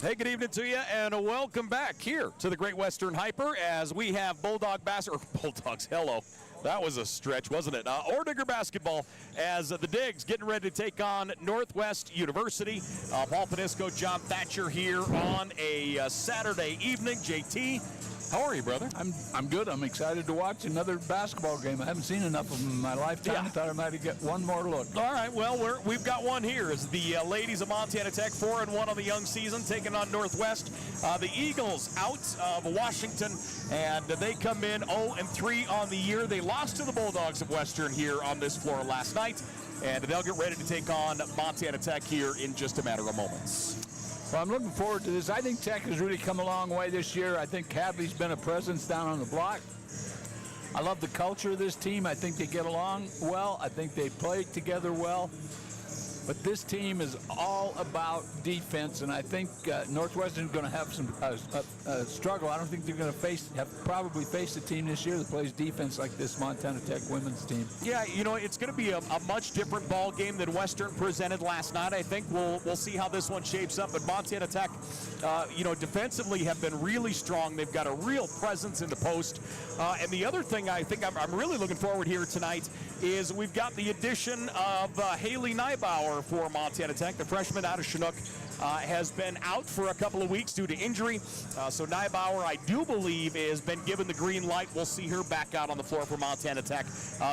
Hey, good evening to you, and welcome back here to the Great Western Hyper as we have Bulldogs, hello. That was a stretch, wasn't it? Orediger basketball as the Digs getting ready to take on Northwest University. Paul Panisco, John Thatcher here on a Saturday evening. JT, how are you, brother? I'm good. I'm excited to watch another basketball game. I haven't seen enough of them in my lifetime. Yeah. I thought I might get one more look. All right, well, we've got one here. As the ladies of Montana Tech, 4-1 on the young season, taking on Northwest. The Eagles out of Washington, and they come in 0-3 on the year. They lost to the Bulldogs of Western here on this floor last night, and they'll get ready to take on Montana Tech here in just a matter of moments. Well, I'm looking forward to this. I think Tech has really come a long way this year. I think Hadley's been a presence down on the block. I love the culture of this team. I think they get along well. I think they play together well. But this team is all about defense, and I think Northwestern's going to have some struggle. I don't think they're going to probably face a team this year that plays defense like this Montana Tech women's team. Yeah, you know, it's going to be a much different ball game than Western presented last night. I think we'll see how this one shapes up. But Montana Tech, defensively have been really strong. They've got a real presence in the post. And the other thing I think I'm really looking forward here tonight is we've got the addition of Haley Neibauer for Montana Tech. The freshman out of Chinook has been out for a couple of weeks due to injury. So Neibauer, I do believe, has been given the green light. We'll see her back out on the floor for Montana Tech.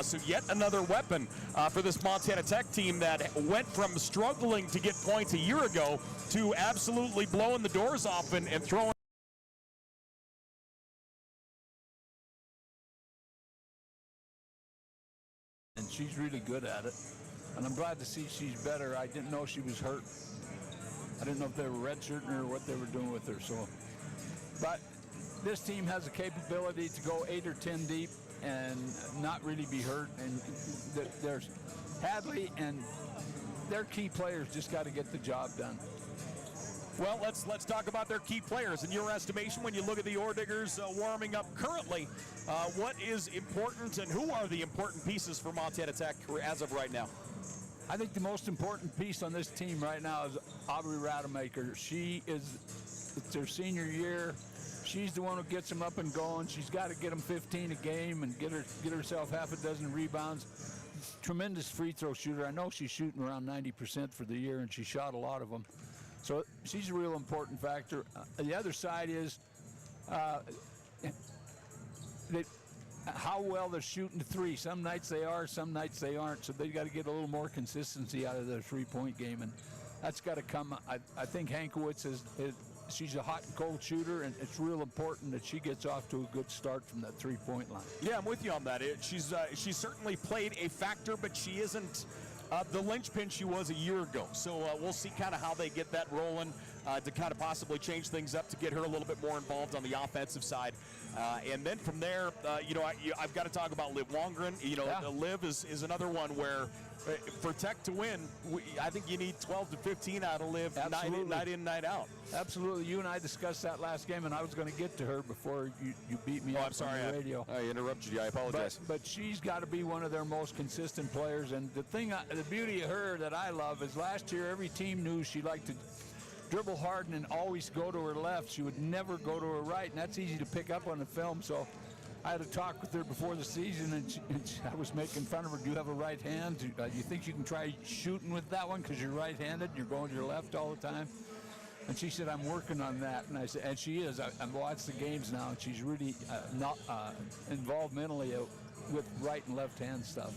So yet another weapon for this Montana Tech team that went from struggling to get points a year ago to absolutely blowing the doors off and throwing. And she's really good at it. And I'm glad to see she's better. I didn't know she was hurt. I didn't know if they were redshirting her or what they were doing with her. But this team has the capability to go 8 or 10 deep and not really be hurt. And there's Hadley and their key players just got to get the job done. Well, let's talk about their key players. In your estimation, when you look at the Oredigers warming up currently, what is important and who are the important pieces for Montana Tech as of right now? I think the most important piece on this team right now is Aubrey Rademacher. It's her senior year. She's the one who gets them up and going. She's got to get them 15 a game and get herself half a dozen rebounds. Tremendous free throw shooter. I know she's shooting around 90% for the year, and she shot a lot of them. So she's a real important factor. The other side is how well they're shooting the three. Some nights they are, some nights they aren't. So they've got to get a little more consistency out of their three-point game, and that's got to come. I think Hankowitz she's a hot and cold shooter, and it's real important that she gets off to a good start from that three-point line. Yeah, I'm with you on that. She's certainly played a factor, but she isn't the linchpin she was a year ago. So we'll see kind of how they get that rolling to kind of possibly change things up to get her a little bit more involved on the offensive side. And then from there, I've got to talk about Liv Wongren. Liv is another one where for Tech to win, I think you need 12 to 15 out of Liv, night in, night out. Absolutely. You and I discussed that last game, and I was going to get to her before you beat me up on the radio. I interrupted you. I apologize. But she's got to be one of their most consistent players. And the beauty of her that I love is last year every team knew she liked to dribble hard and always go to her left. She would never go to her right, and that's easy to pick up on the film. So I had a talk with her before the season, and I was making fun of her. Do you have a right hand? Do you think you can try shooting with that one because you're right-handed and you're going to your left all the time? And she said, I'm working on that. And I said, and she is. I've watched the games now, and she's really not involved mentally with right and left-hand stuff.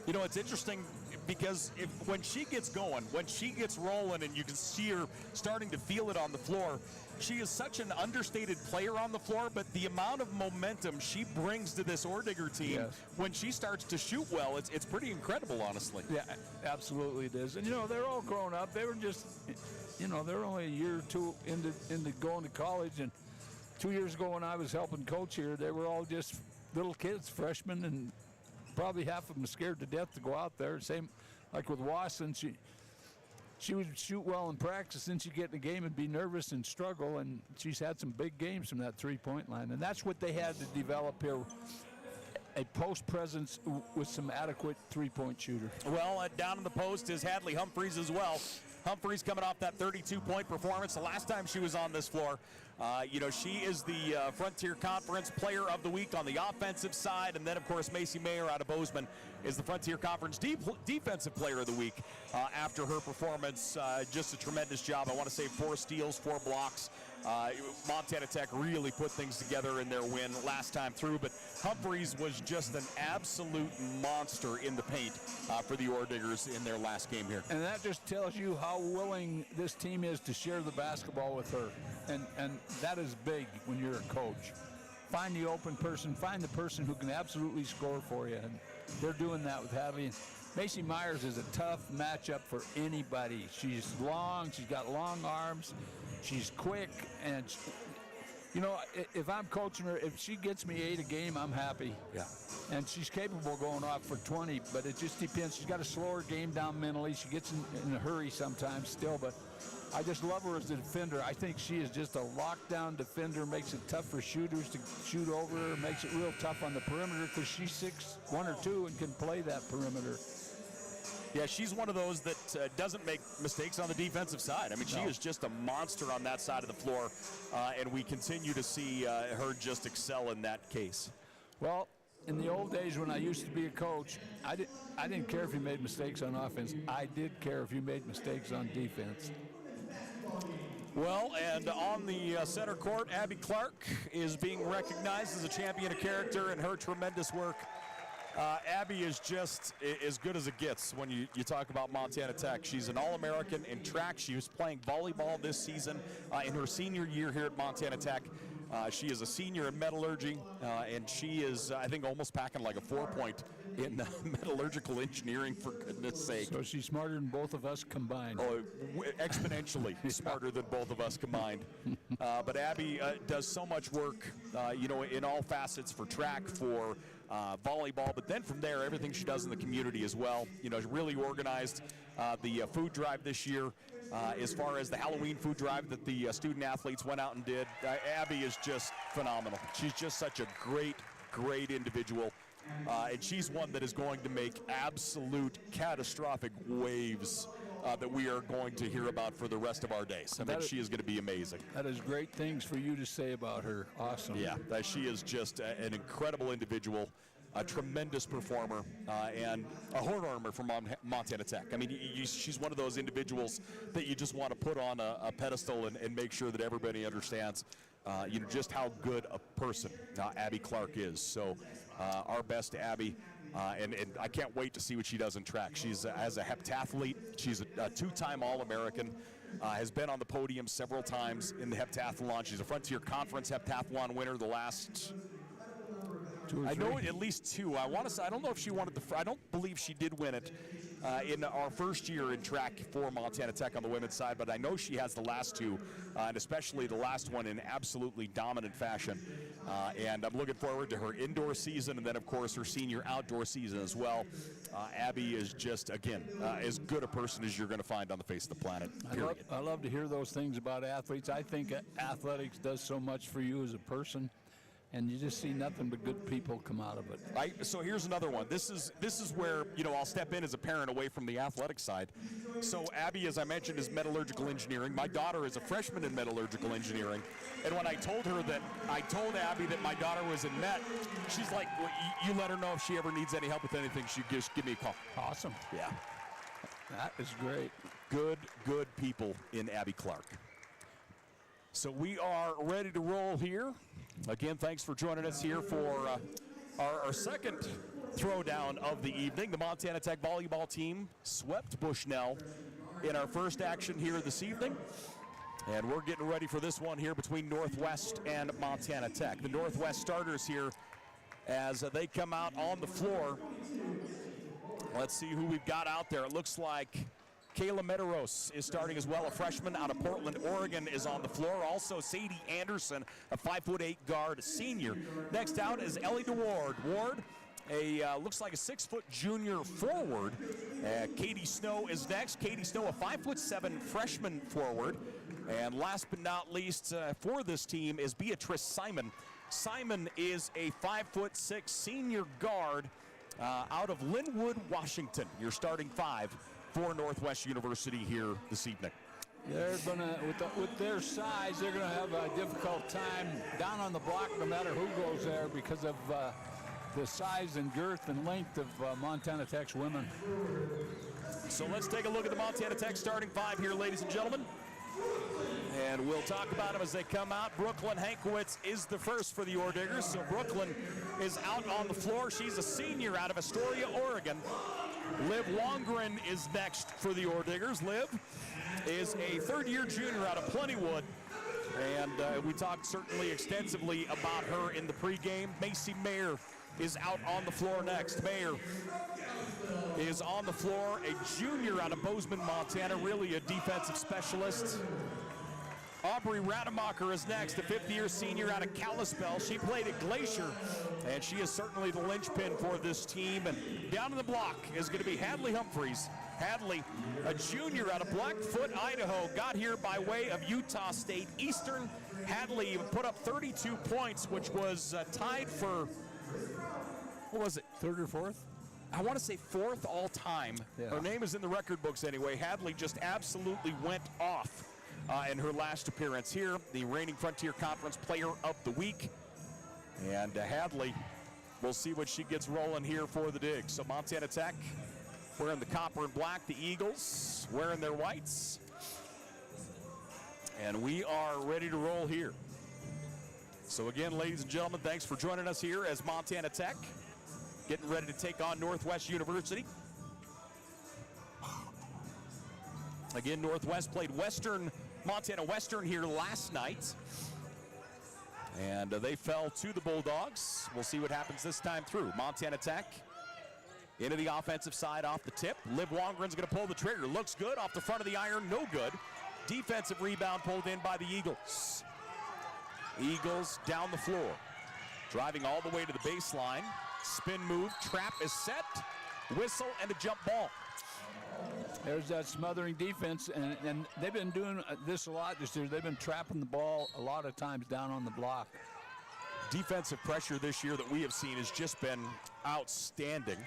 You know, it's interesting because when she gets going, when she gets rolling, and you can see her starting to feel it on the floor, she is such an understated player on the floor, but the amount of momentum she brings to this Orediger team when she starts to shoot well, it's pretty incredible, honestly. Yeah, absolutely it is. And, they're all grown up. They were just, they're only a year or two into going to college. And 2 years ago when I was helping coach here, they were all just little kids, freshmen, and probably half of them scared to death to go out there. Same like with Wasson. She would shoot well in practice, then she'd get in the game and be nervous and struggle, and she's had some big games from that three-point line. And that's what they had to develop here, a post presence with some adequate three-point shooter. Well, down in the post is Hadley Humphreys as well. Humphreys coming off that 32-point performance. The last time she was on this floor, she is the Frontier Conference Player of the Week on the offensive side. And then, of course, Macy Mayer out of Bozeman is the Frontier Conference Defensive Player of the Week after her performance. Just a tremendous job. I want to say 4 steals, 4 blocks. Montana Tech really put things together in their win last time through, but Humphreys was just an absolute monster in the paint for the Ore Diggers in their last game here. And that just tells you how willing this team is to share the basketball with her. And that is big when you're a coach. Find the open person, find the person who can absolutely score for you. And they're doing that with Hadley. Macy Myers is a tough matchup for anybody. She's long, she's got long arms, she's quick, and if I'm coaching her, if she gets me 8 a game, I'm happy. Yeah. And she's capable of going off for 20, but it just depends. She's got to slow her game down mentally. She gets in a hurry sometimes still, but I just love her as a defender. I think she is just a lockdown defender, makes it tough for shooters to shoot over her, makes it real tough on the perimeter because she's 6'1" or 2" and can play that perimeter. Yeah, she's one of those that doesn't make mistakes on the defensive side. I mean, she is just a monster on that side of the floor, and we continue to see her just excel in that case. Well, in the old days when I used to be a coach, I didn't care if you made mistakes on offense. I did care if you made mistakes on defense. Well, and on the center court, Abby Clark is being recognized as a champion of character and her tremendous work. Abby is just as good as it gets when you talk about Montana Tech. She's an All-American in track. She was playing volleyball this season in her senior year here at Montana Tech. She is a senior in metallurgy, and she is, I think, almost packing like a 4-point in metallurgical engineering, for goodness sake. So she's smarter than both of us combined. Oh, exponentially smarter than both of us combined. But Abby does so much work, in all facets for track, for volleyball, but then from there, everything she does in the community as well. Really organized the food drive this year. As far as the Halloween food drive that the student athletes went out and did, Abby is just phenomenal. She's just such a great individual. And she's one that is going to make absolute catastrophic waves that we are going to hear about for the rest of our days. I mean, she is going to be amazing. That is great things for you to say about her. Awesome. Yeah, she is just an incredible individual, a tremendous performer, and a horn armor from Montana Tech. I mean, she's one of those individuals that you just want to put on a pedestal and make sure that everybody understands just how good a person Abby Clark is. So our best to Abby, and I can't wait to see what she does in track. She's, as a heptathlete, she's a 2-time All-American, has been on the podium several times in the heptathlon. She's a Frontier Conference heptathlon winner the last... I know at least 2. I don't know if she wanted I don't believe she did win it in our first year in track for Montana Tech on the women's side, but I know she has the last 2, and especially the last one in absolutely dominant fashion. And I'm looking forward to her indoor season, and then, of course, her senior outdoor season as well. Abby is just, again, as good a person as you're going to find on the face of the planet, period. I love to hear those things about athletes. I think athletics does so much for you as a person. And you just see nothing but good people come out of it. So here's another one. This is where, I'll step in as a parent away from the athletic side. So Abby, as I mentioned, is metallurgical engineering. My daughter is a freshman in metallurgical engineering. And when I told Abby that my daughter was in Met, she's like, well, you let her know if she ever needs any help with anything, she just give me a call. Awesome. Yeah. That is great. Good people in Abby Clark. So we are ready to roll here. Again, thanks for joining us here for our second throwdown of the evening. The Montana Tech volleyball team swept Bushnell in our first action here this evening. And we're getting ready for this one here between Northwest and Montana Tech. The Northwest starters here as they come out on the floor. Let's see who we've got out there. It looks like Kayla Medeiros is starting as well. A freshman out of Portland, Oregon is on the floor. Also, Sadie Anderson, a 5'8" guard, senior. Next out is Ellie DeWard. Ward, looks like a 6-foot junior forward. Katie Snow is next. Katie Snow, a 5'7" freshman forward. And last but not least for this team is Beatrice Simon. Simon is a 5'6" senior guard out of Linwood, Washington. Your starting 5 for Northwest University here this evening. They're gonna, with their size, they're gonna have a difficult time down on the block, no matter who goes there, because of the size and girth and length of Montana Tech's women. So let's take a look at the Montana Tech starting five here, ladies and gentlemen. And we'll talk about them as they come out. Brooklyn Hankwitz is the first for the Orediggers. So Brooklyn is out on the floor. She's a senior out of Astoria, Oregon. Liv Wongren is next for the Orediggers. Liv is a third-year junior out of Plentywood. And we talked certainly extensively about her in the pregame. Macy Mayer is out on the floor next. Mayer is on the floor, a junior out of Bozeman, Montana, really a defensive specialist. Aubrey Rademacher is next, a fifth-year senior out of Kalispell. She played at Glacier, and she is certainly the linchpin for this team. And down in the block is going to be Hadley Humphreys. Hadley, a junior out of Blackfoot, Idaho, got here by way of Utah State Eastern. Hadley put up 32 points, which was tied for, what was it, Third or fourth? I want to say fourth all-time. Yeah. Her name is in the record books anyway. Hadley just absolutely went off in her last appearance here. The reigning Frontier Conference Player of the Week. And Hadley, we'll see what she gets rolling here for the Digs. So Montana Tech wearing the copper and black. The Eagles wearing their whites. And we are ready to roll here. So again, ladies and gentlemen, thanks for joining us here as Montana Tech getting ready to take on Northwest University. Again, Northwest played Montana Western here last night. And they fell to the Bulldogs. We'll see what happens this time through. Montana Tech into the offensive side off the tip. Liv Wongren's going to pull the trigger. Looks good off the front of the iron, no good. Defensive rebound pulled in by the Eagles. Eagles down the floor. Driving all the way to the baseline. Spin move, trap is set, whistle, and a jump ball. There's that smothering defense, and they've been doing this a lot this year. They've been trapping the ball a lot of times down on the block. Defensive pressure this year that we have seen has just been outstanding.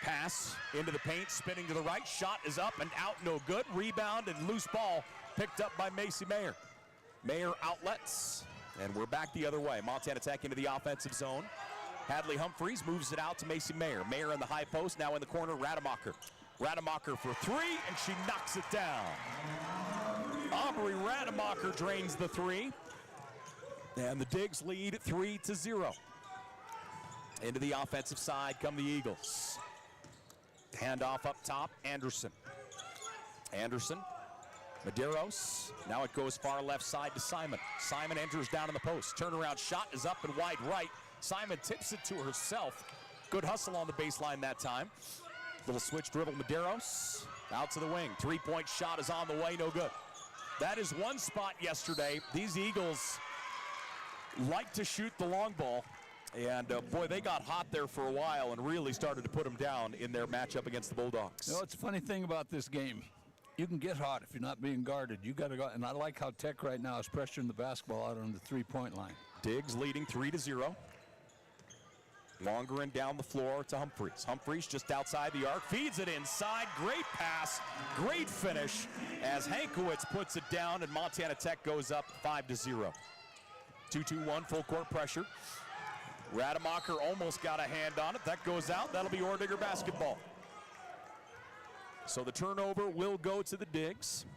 Pass into the paint, spinning to the right, shot is up and out, no good. Rebound and loose ball picked up by Macy Mayer. Mayer outlets, and we're back the other way. Montana Tech into the offensive zone. Hadley Humphreys moves it out to Macy Mayer. Mayer in the high post, now in the corner, Rademacher. Rademacher for three, and she knocks it down. Aubrey Rademacher drains the three. And the Digs lead 3-0. Into the offensive side come the Eagles. Handoff up top, Anderson. Anderson, Medeiros. Now it goes far left side to Simon. Simon enters down in the post. Turnaround shot is up and wide right. Simon tips it to herself. Good hustle on the baseline that time. Little switch dribble, Medeiros. Out to the wing. Three-point shot is on the way, no good. That is one spot yesterday. These Eagles like to shoot the long ball. And boy, they got hot there for a while and really started to put them down in their matchup against the Bulldogs. You know, it's a funny thing about this game. You can get hot if you're not being guarded. You got to go, and I like how Tech right now is pressuring the basketball out on the three-point line. Diggs leading 3-0. Wongren down the floor to Humphreys. Humphreys just outside the arc, feeds it inside. Great pass, great finish as Hankwitz puts it down and Montana Tech goes up 5-0. 2-2-1, full court pressure. Rademacher almost got a hand on it. That goes out. That'll be Orediger basketball. So the turnover will go to the Digs.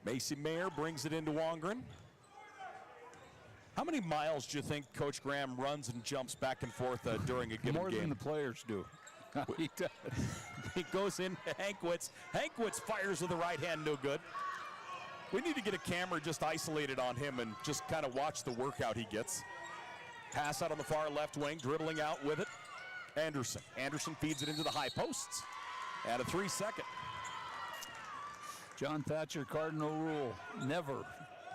Macy Mayer brings it into Wongren. How many miles do you think Coach Graham runs and jumps back and forth during a given game? More than the players do. He does. He goes in to Hankwitz. Hankwitz fires with the right hand, no good. We need to get a camera just isolated on him and just kind of watch the workout he gets. Pass out on the far left wing, dribbling out with it. Anderson. Anderson feeds it into the high posts. And a 3-second. John Thatcher, cardinal rule, never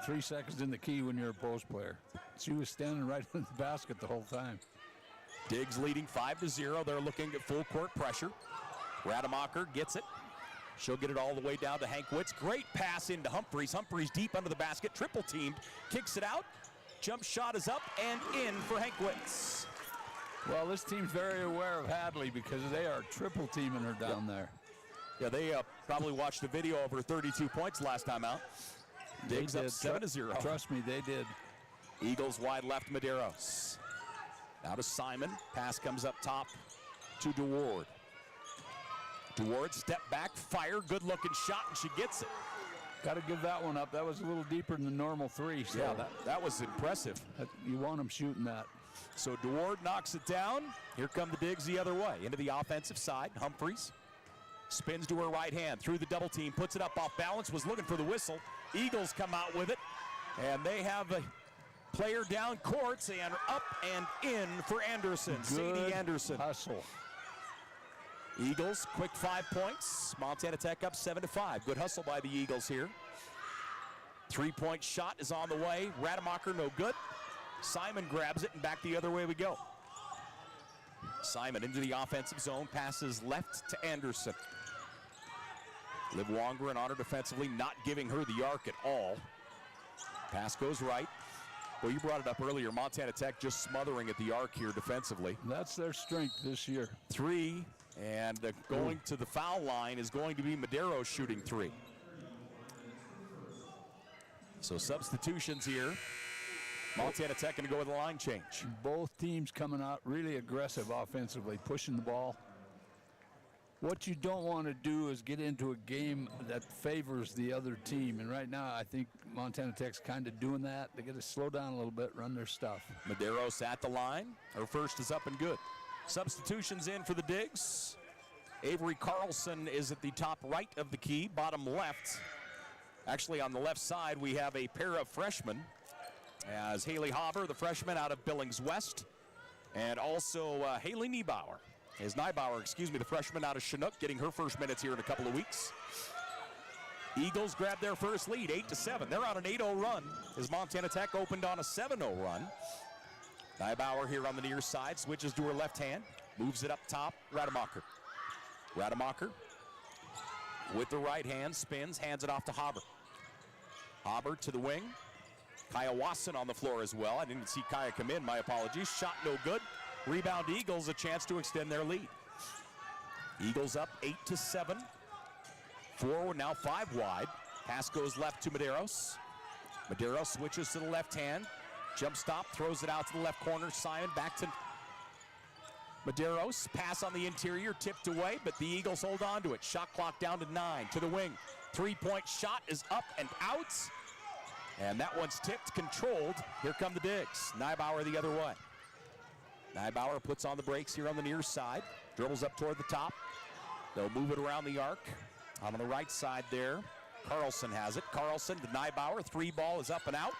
3 seconds in the key when you're a post player. She was standing right in the basket the whole time. Diggs leading 5-0. They're looking at full court pressure. Rademacher gets it. She'll get it all the way down to Hankwitz. Great pass into Humphreys. Humphreys deep under the basket, triple teamed, kicks it out. Jump shot is up and in for Hankwitz. Well, this team's very aware of Hadley because they are triple teaming her down there. Yeah, they probably watched a video of her 32 points last time out. Diggs up 7-0. Trust me, they did. Eagles wide left, Medeiros. Now to Simon. Pass comes up top to DeWard. DeWard, step back, fire, good-looking shot, and she gets it. Got to give that one up. That was a little deeper than the normal 3. So Yeah, that was impressive. you want them shooting that. So DeWard knocks it down. Here come the Digs the other way. Into the offensive side. Humphreys spins to her right hand. Through the double team. Puts it up off balance. Was looking for the whistle. Eagles come out with it. And they have a player down courts and up and in for Anderson. Sadie Anderson. Hustle. Eagles, quick 5 points. Montana Tech up 7-5. Good hustle by the Eagles here. 3-point shot is on the way. Rademacher, no good. Simon grabs it, and back the other way we go. Simon into the offensive zone, passes left to Anderson. Liv Wongren on her defensively, not giving her the arc at all. Pass goes right. Well, you brought it up earlier. Montana Tech just smothering at the arc here defensively. That's their strength this year. 3, and going to the foul line is going to be Medeiros shooting 3. So substitutions here. Montana Tech going to go with a line change. Both teams coming out really aggressive offensively, pushing the ball. What you don't want to do is get into a game that favors the other team. And right now, I think Montana Tech's kind of doing that. They got to slow down a little bit, run their stuff. Medeiros at the line. Her first is up and good. Substitutions in for the Digs. Avery Carlson is at the top right of the key, bottom left. Actually, on the left side, we have a pair of freshmen. As Haley Haber, the freshman out of Billings West, and also Haley Niebauer, the freshman out of Chinook, getting her first minutes here in a couple of weeks. Eagles grab their first lead, 8-7. They're on an 8-0 run as Montana Tech opened on a 7-0 run. Niebauer here on the near side, switches to her left hand, moves it up top, Rademacher. Rademacher with the right hand, spins, hands it off to Haber. Haber to the wing. Kaya Wasson on the floor as well. I didn't see Kaya come in, my apologies. Shot no good. Rebound Eagles, a chance to extend their lead. Eagles up 8-7. 4, now 5 wide. Pass goes left to Medeiros. Medeiros switches to the left hand. Jump stop, throws it out to the left corner. Simon back to Medeiros. Pass on the interior, tipped away, but the Eagles hold on to it. Shot clock down to 9. To the wing. 3-point shot is up and out. And that one's tipped, controlled. Here come the Digs. Niebauer the other way. Niebauer puts on the brakes here on the near side. Dribbles up toward the top. They'll move it around the arc. On the right side there, Carlson has it. Carlson to Niebauer. 3 ball is up and out.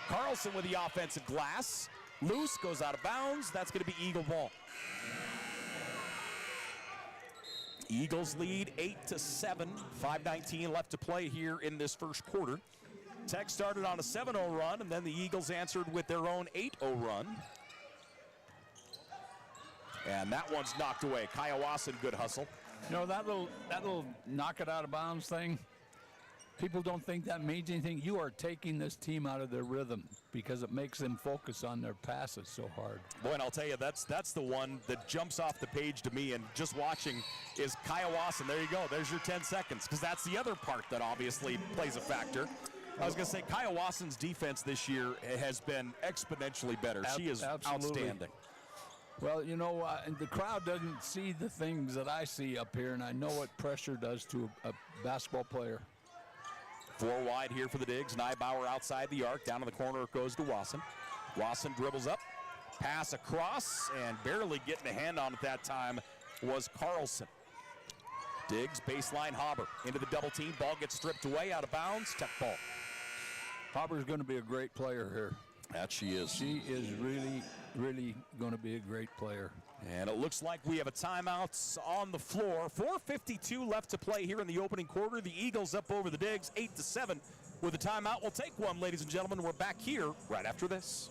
Carlson with the offensive glass. Loose, goes out of bounds. That's going to be Eagle ball. Eagles lead 8-7. 5:19 left to play here in this first quarter. Tech started on a 7-0 run, and then the Eagles answered with their own 8-0 run. And that one's knocked away. Kaya Wasson, good hustle. You know, that little knock it out of bounds thing, people don't think that means anything. You are taking this team out of their rhythm because it makes them focus on their passes so hard. Boy, and I'll tell you, that's the one that jumps off the page to me, and just watching is Kaya Wasson. There you go. There's your 10 seconds, because that's the other part that obviously plays a factor. I was going to say, Kaya Wasson's defense this year has been exponentially better. She is outstanding. Well, you know, the crowd doesn't see the things that I see up here, and I know what pressure does to a basketball player. 4 wide here for the Digs. Niebauer outside the arc. Down in the corner it goes to Wasson. Wasson dribbles up. Pass across, and barely getting a hand on it that time was Carlson. Diggs, baseline, Haber. Into the double team. Ball gets stripped away, out of bounds. Tech ball. Haber's going to be a great player here. That she is. She is really, really going to be a great player. And it looks like we have a timeout on the floor. 4:52 left to play here in the opening quarter. The Eagles up over the Digs, 8-7. With a timeout, we'll take one, ladies and gentlemen. We're back here right after this.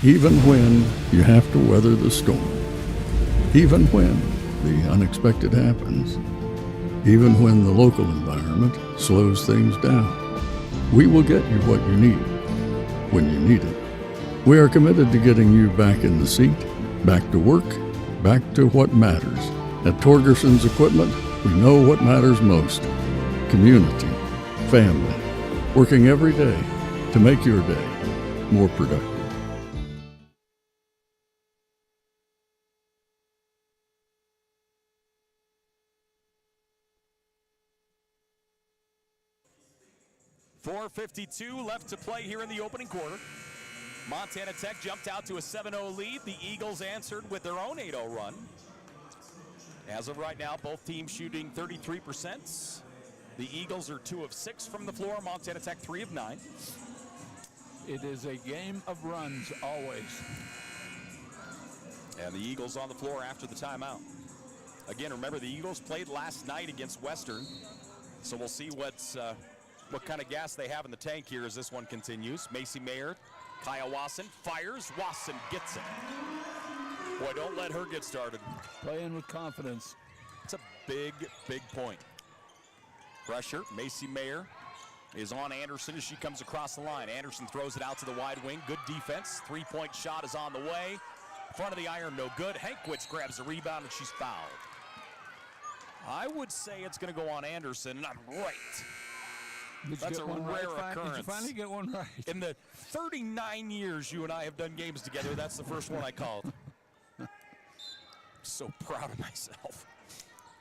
Even when you have to weather the storm, even when the unexpected happens, even when the local environment slows things down, we will get you what you need when you need it. We are committed to getting you back in the seat, back to work, back to what matters. At Torgerson's Equipment, We know what matters most: community, family, working every day to make your day more productive. .452 left to play here in the opening quarter. Montana Tech jumped out to a 7-0 lead. The Eagles answered with their own 8-0 run. As of right now, both teams shooting 33%. The Eagles are 2 of 6 from the floor. Montana Tech 3 of 9. It is a game of runs always. And the Eagles on the floor after the timeout. Again, remember the Eagles played last night against Western. So we'll see what kind of gas they have in the tank here as this one continues. Macy Mayer, Kaya Wasson fires. Wasson gets it. Boy, don't let her get started. Playing with confidence. It's a big, big point. Pressure. Macy Mayer is on Anderson as she comes across the line. Anderson throws it out to the wide wing. Good defense. Three-point shot is on the way. Front of the iron, no good. Hankwitz grabs the rebound and she's fouled. I would say it's going to go on Anderson, and I'm right. That's a rare occurrence. Did you finally get one right? In the 39 years you and I have done games together, that's the first one I called. So proud of myself.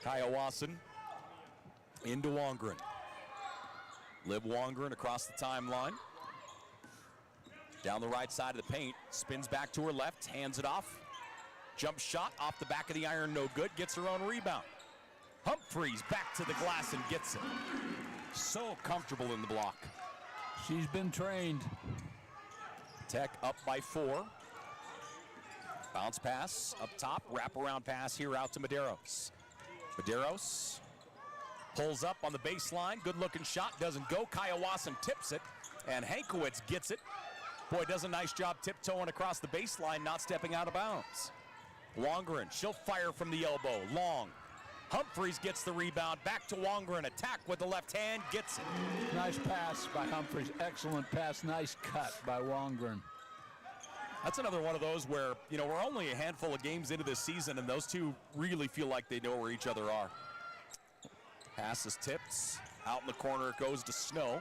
Kaya Wasson into Wongren. Liv Wongren across the timeline. Down the right side of the paint. Spins back to her left, hands it off. Jump shot off the back of the iron, no good. Gets her own rebound. Humphreys back to the glass and gets it. So comfortable in the block. She's been trained. Tech up by 4. Bounce pass up top, wraparound pass here out to Medeiros. Medeiros pulls up on the baseline, good looking shot, doesn't go. Kaya Wasson tips it, and Hankwitz gets it. Boy, does a nice job tiptoeing across the baseline, not stepping out of bounds. Wongren, she'll fire from the elbow, long. Humphreys gets the rebound, back to Wongren, attack with the left hand, gets it. Nice pass by Humphreys, excellent pass, nice cut by Wongren. That's another one of those where, you know, we're only a handful of games into this season, and those two really feel like they know where each other are. Pass is tipped. Out in the corner it goes to Snow.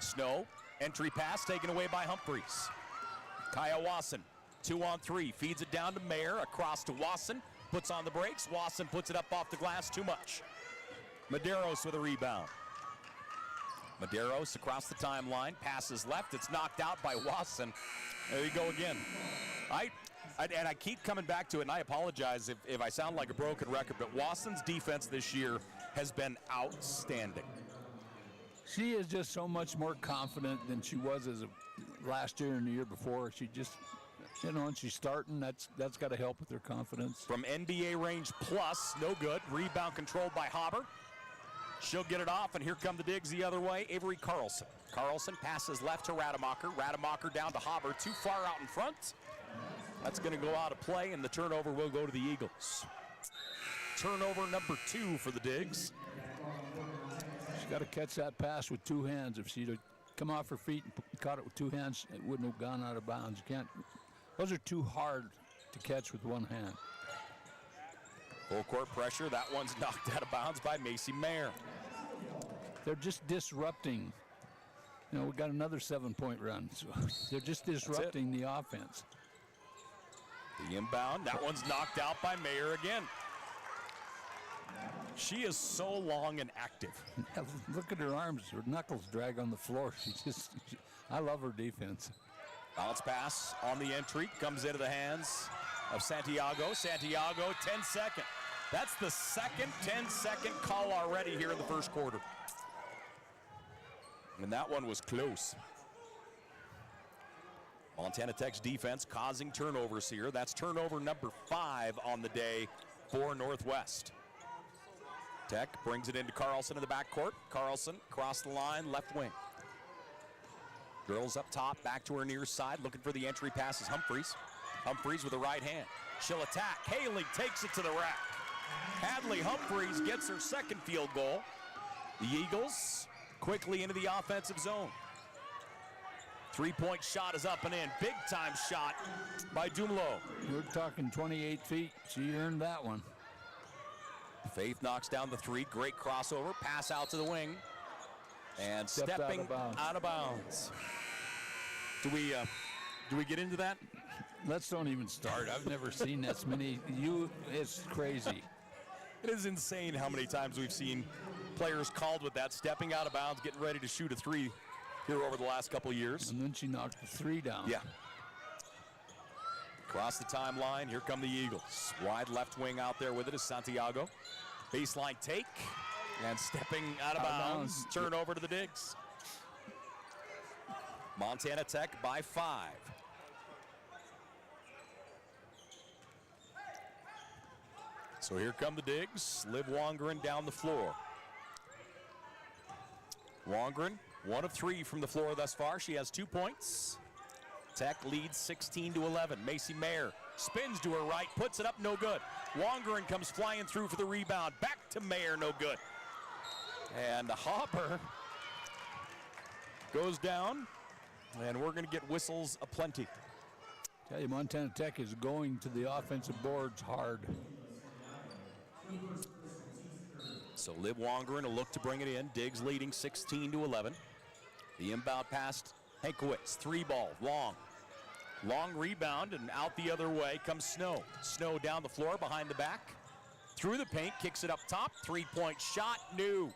Snow, entry pass taken away by Humphreys. Kaya Wasson, 2-on-3, feeds it down to Mayer, across to Wasson. Puts on the brakes. Wasson puts it up off the glass, too much. Medeiros with a rebound. Medeiros across the timeline, passes left. It's knocked out by Wasson. There you go again. I keep coming back to it, and I apologize if I sound like a broken record, but Wasson's defense this year has been outstanding. She is just so much more confident than she was last year and the year before. She just, you know, and she's starting. That's got to help with her confidence. From NBA range plus, no good. Rebound controlled by Hauber. She'll get it off, and here come the digs the other way. Avery Carlson. Carlson passes left to Rademacher. Rademacher down to Hauber, too far out in front. That's going to go out of play, and the turnover will go to the Eagles. Turnover number 2 for the digs. She's got to catch that pass with 2 hands. If she'd have come off her feet and caught it with 2 hands, it wouldn't have gone out of bounds. You can't. Those are too hard to catch with 1 hand. Full court pressure. That one's knocked out of bounds by Macy Mayer. They're just disrupting. You know, we got another 7-point run. So they're just disrupting the offense. The inbound. That one's knocked out by Mayer again. She is so long and active. Look at her arms. Her knuckles drag on the floor. I love her defense. Bounce pass on the entry. Comes into the hands of Santiago. Santiago, 10-second. That's the second 10-second call already here in the first quarter. And that one was close. Montana Tech's defense causing turnovers here. That's turnover number 5 on the day for Northwest. Tech brings it into Carlson in the backcourt. Carlson across the line, left wing. Girls up top, back to her near side, looking for the entry passes Humphreys. Humphreys with the right hand. She'll attack. Haley takes it to the rack. Hadley Humphreys gets her second field goal. The Eagles quickly into the offensive zone. 3-point shot is up and in. Big time shot by Dumlo. We're talking 28 feet. She earned that one. Faith knocks down the three. Great crossover. Pass out to the wing. And stepping out of bounds. Do we get into that? Let's don't even start. I've never seen this many. It's crazy. It is insane how many times we've seen players called with that, stepping out of bounds, getting ready to shoot a three here over the last couple of years. And then she knocked the three down. Yeah. Across the timeline, here come the Eagles. Wide left wing out there with it is Santiago. Baseline take, and stepping out of bounds. Turn over to the Digs. Montana Tech by 5. So here come the Digs. Liv Wongren down the floor. Wongren, 1 of 3 from the floor thus far. She has 2 points. Tech leads 16-11. Macy Mayer spins to her right, puts it up, no good. Wongren comes flying through for the rebound. Back to Mayer, no good. And Hopper goes down, and we're going to get whistles aplenty. Tell you, Montana Tech is going to the offensive boards hard. So Liv Wongren will look to bring it in. Diggs leading 16-11. The inbound pass, Hankowitz, 3 ball, long. Long rebound, and out the other way comes Snow. Snow down the floor, behind the back. Through the paint, kicks it up top. 3-point shot, new.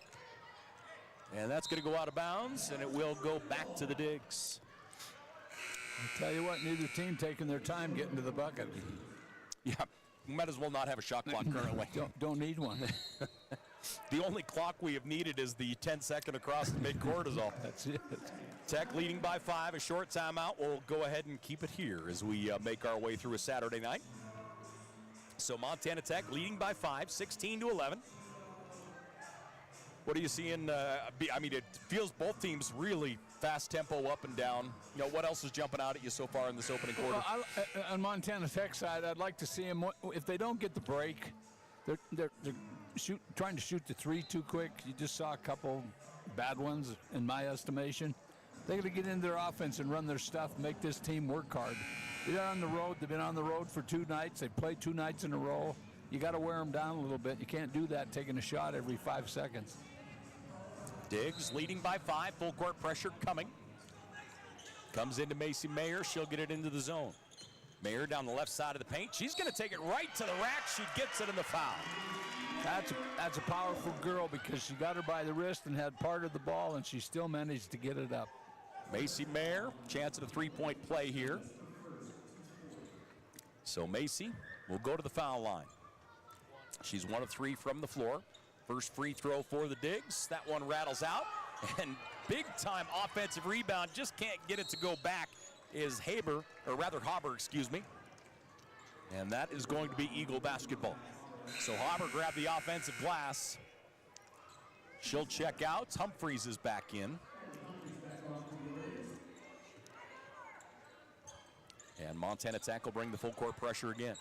And that's going to go out of bounds, and it will go back to the Digs. I tell you what, neither team taking their time getting to the bucket. Yeah, might as well not have a shot clock currently. Don't need one. The only clock we have needed is the 10-second across the midcourt is all. That's it. Tech leading by 5, a short timeout. We'll go ahead and keep it here as we make our way through a Saturday night. So Montana Tech leading by 5, 16-11. What are you seeing? I mean, it feels both teams really fast tempo up and down. You know, what else is jumping out at you so far in this opening quarter? Well, on Montana Tech side, I'd like to see them, if they don't get the break, they're trying to shoot the three too quick. You just saw a couple bad ones, in my estimation. They got to get into their offense and run their stuff, make this team work hard. They're on the road. They've been on the road for 2 nights. They played 2 nights in a row. You got to wear them down a little bit. You can't do that taking a shot every 5 seconds. Diggs leading by 5, full court pressure coming. Comes into Macy Mayer. She'll get it into the zone. Mayer down the left side of the paint. She's going to take it right to the rack. She gets it in the foul. That's a powerful girl because she got her by the wrist and had part of the ball, and she still managed to get it up. Macy Mayer, chance at a 3-point play here. So Macy will go to the foul line. She's 1 of 3 from the floor. First free throw for the Digs. That one rattles out. And big-time offensive rebound, just can't get it to go back, is Hauber, excuse me. And that is going to be Eagle basketball. So Hauber grabbed the offensive glass. She'll check out. Humphreys is back in. And Montana Tech will bring the full court pressure again.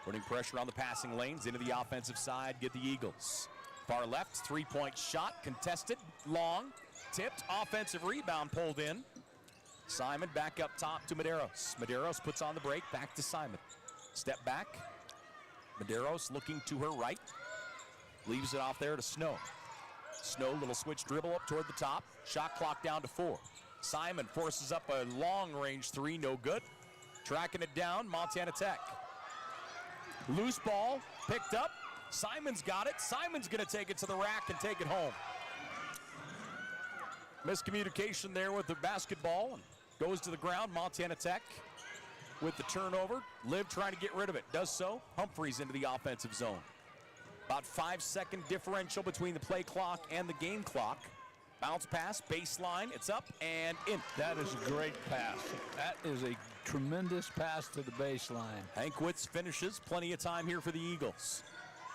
Putting pressure on the passing lanes, into the offensive side, get the Eagles. Far left, 3-point shot, contested, long, tipped, offensive rebound pulled in. Simon back up top to Medeiros. Medeiros puts on the break, back to Simon. Step back, Medeiros looking to her right. Leaves it off there to Snow. Snow, little switch dribble up toward the top. Shot clock down to 4. Simon forces up a long-range 3, no good. Tracking it down, Montana Tech. Loose ball, picked up. Simon's got it. Simon's going to take it to the rack and take it home. Miscommunication there with the basketball, and goes to the ground. Montana Tech with the turnover. Liv trying to get rid of it. Does so. Humphreys into the offensive zone. About 5-second differential between the play clock and the game clock. Bounce pass, baseline, it's up and in. That is a great pass. That is a tremendous pass to the baseline. Hankwitz finishes. Plenty of time here for the Eagles.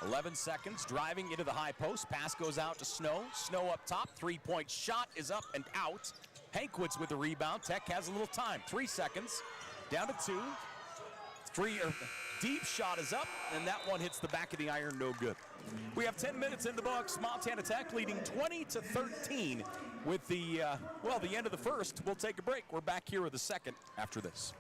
11 seconds, driving into the high post. Pass goes out to Snow. Snow up top. 3-point shot is up and out. Hankwitz with the rebound. Tech has a little time. 3 seconds. Down to 2. Deep shot is up, and that one hits the back of the iron, no good. We have 10 minutes in the books. Montana Tech leading 20-13 with the end of the first. We'll take a break. We're back here with the second after this.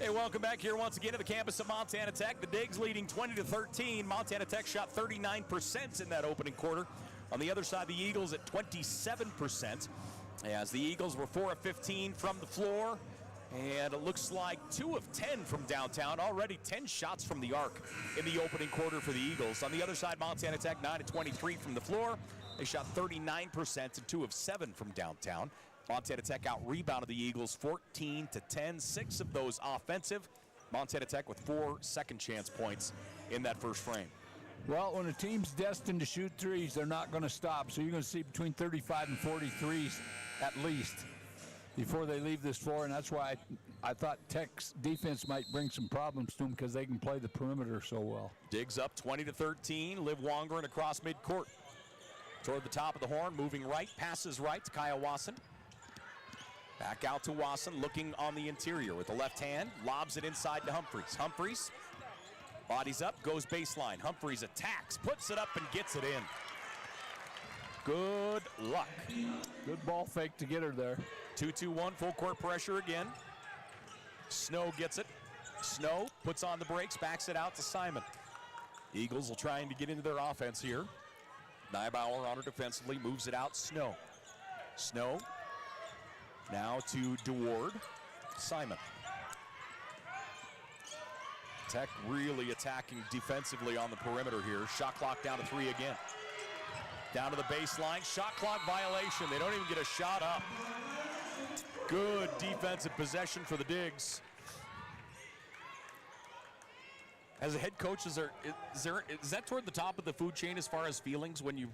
Hey, welcome back here once again to the campus of Montana Tech. The Digs leading 20-13. Montana Tech shot 39% in that opening quarter. On the other side, the Eagles at 27%. As the Eagles were 4 of 15 from the floor. And it looks like 2 of 10 from downtown. Already 10 shots from the arc in the opening quarter for the Eagles. On the other side, Montana Tech 9 of 23 from the floor. They shot 39% and 2 of 7 from downtown. Montana Tech out-rebounded the Eagles 14-10, 6 of those offensive. Montana Tech with 4 second-chance points in that first frame. Well, when a team's destined to shoot threes, they're not going to stop. So you're going to see between 35 and 40 threes at least before they leave this floor, and that's why I thought Tech's defense might bring some problems to them because they can play the perimeter so well. Digs up 20-13. Liv Wongren across midcourt. Toward the top of the horn, moving right, passes right to Kaya Wasson. Back out to Wasson, looking on the interior with the left hand, lobs it inside to Humphreys. Humphreys, bodies up, goes baseline. Humphreys attacks, puts it up and gets it in. Good luck. Good ball fake to get her there. 2-2-1, full court pressure again. Snow gets it. Snow puts on the brakes, backs it out to Simon. Eagles will trying to get into their offense here. Neibauer on her defensively, moves it out. Snow. Snow now to DeWard. Simon. Tech really attacking defensively on the perimeter here. Shot clock down to 3 again. Down to the baseline. Shot clock violation. They don't even get a shot up. Good defensive possession for the Digs. As a head coach, is that toward the top of the food chain as far as feelings when you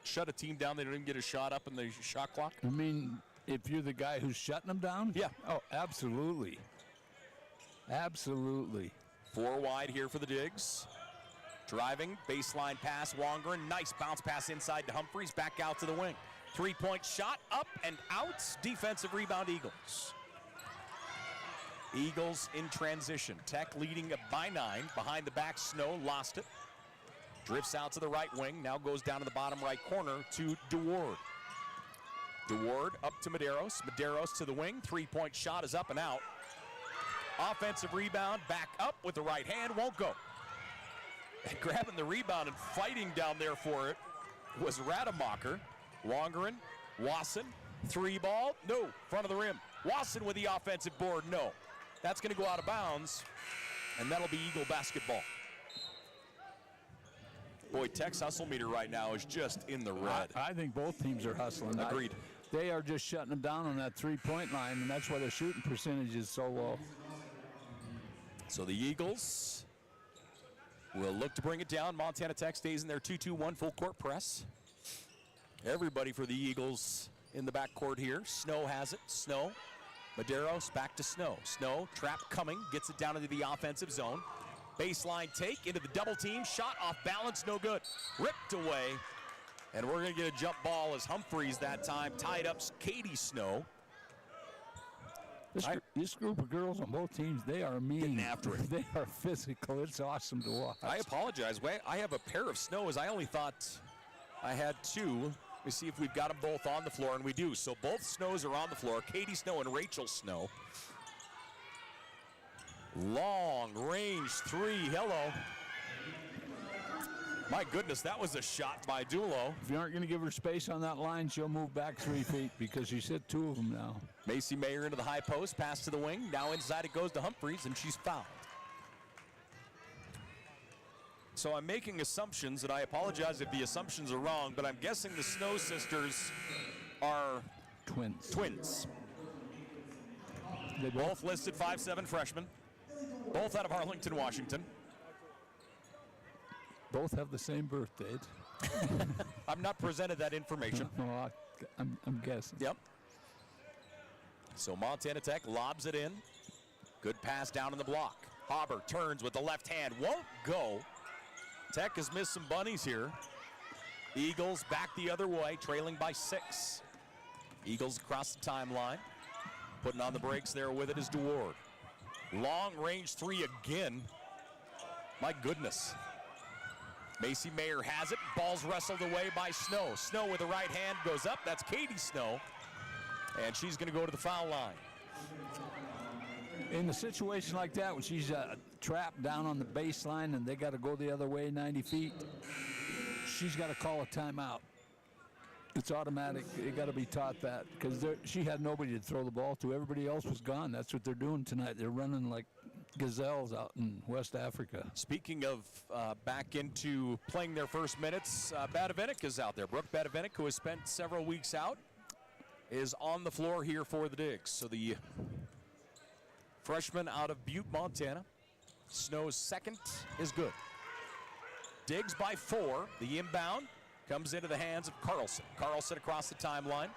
shut a team down, they don't even get a shot up in the shot clock? I mean, if you're the guy who's shutting them down? Yeah. Oh, absolutely. Absolutely. 4 wide here for the Digs. Driving, baseline pass, Wongren. Nice bounce pass inside to Humphreys, back out to the wing. 3-point shot, up and out. Defensive rebound, Eagles. Eagles in transition. Tech leading by 9. Behind the back, Snow lost it. Drifts out to the right wing. Now goes down to the bottom right corner to DeWard. DeWard up to Medeiros. Medeiros to the wing. 3-point shot is up and out. Offensive rebound, back up with the right hand. Won't go. And grabbing the rebound and fighting down there for it was Rademacher. Wongren, Wasson, 3-ball. No, front of the rim. Wasson with the offensive board. No. That's going to go out of bounds, and that'll be Eagle basketball. Boy, Tech's hustle meter right now is just in the red. I think both teams are hustling. Agreed. They are just shutting them down on that 3-point line, and that's why their shooting percentage is so low. So the Eagles will look to bring it down. Montana Tech stays in their 2-2-1 full court press. Everybody for the Eagles in the backcourt here. Snow has it. Snow. Medeiros back to Snow. Snow, trap coming, gets it down into the offensive zone. Baseline take into the double team. Shot off balance, no good. Ripped away. And we're going to get a jump ball as Humphreys that time tied up Katie Snow. This group of girls on both teams, they are mean. Getting after it. They are physical. It's awesome to watch. I apologize. I have a pair of Snows. I only thought I had 2. Let me see if we've got them both on the floor, and we do. So both Snows are on the floor, Katie Snow and Rachel Snow. Long range 3, hello. My goodness, that was a shot by Dulo. If you aren't going to give her space on that line, she'll move back 3 feet because she's hit 2 of them now. Macy Mayer into the high post, pass to the wing. Now inside it goes to Humphreys, and she's fouled. So I'm making assumptions, and I apologize if the assumptions are wrong, but I'm guessing the Snow sisters are twins. They Both listed 5'7" freshmen. Both out of Arlington, Washington. both have the same birth date. I'm not presented that information. Well, I'm guessing. Yep. So Montana Tech lobs it in. Good pass down in the block. Hauber turns with the left hand. Won't go. Tech has missed some bunnies here. Eagles back the other way, trailing by 6. Eagles across the timeline. Putting on the brakes there with it is DeWard. Long range 3 again. My goodness. Macy Mayer has it. Ball's wrestled away by Snow. Snow with the right hand goes up. That's Katie Snow. And she's going to go to the foul line. In a situation like that, when she's trapped down on the baseline and they got to go the other way 90 feet, she's got to call a timeout. It's automatic. You got to be taught that because she had nobody to throw the ball to. Everybody else was gone. That's what they're doing tonight. They're running like gazelles out in West Africa. Speaking of back into playing their first minutes, Badavinik is out there. Brooke Badavinik, who has spent several weeks out, is on the floor here for the Digs. So the freshman out of Butte, Montana. Snow's second is good. Digs by 4. The inbound comes into the hands of Carlson. Carlson across the timeline,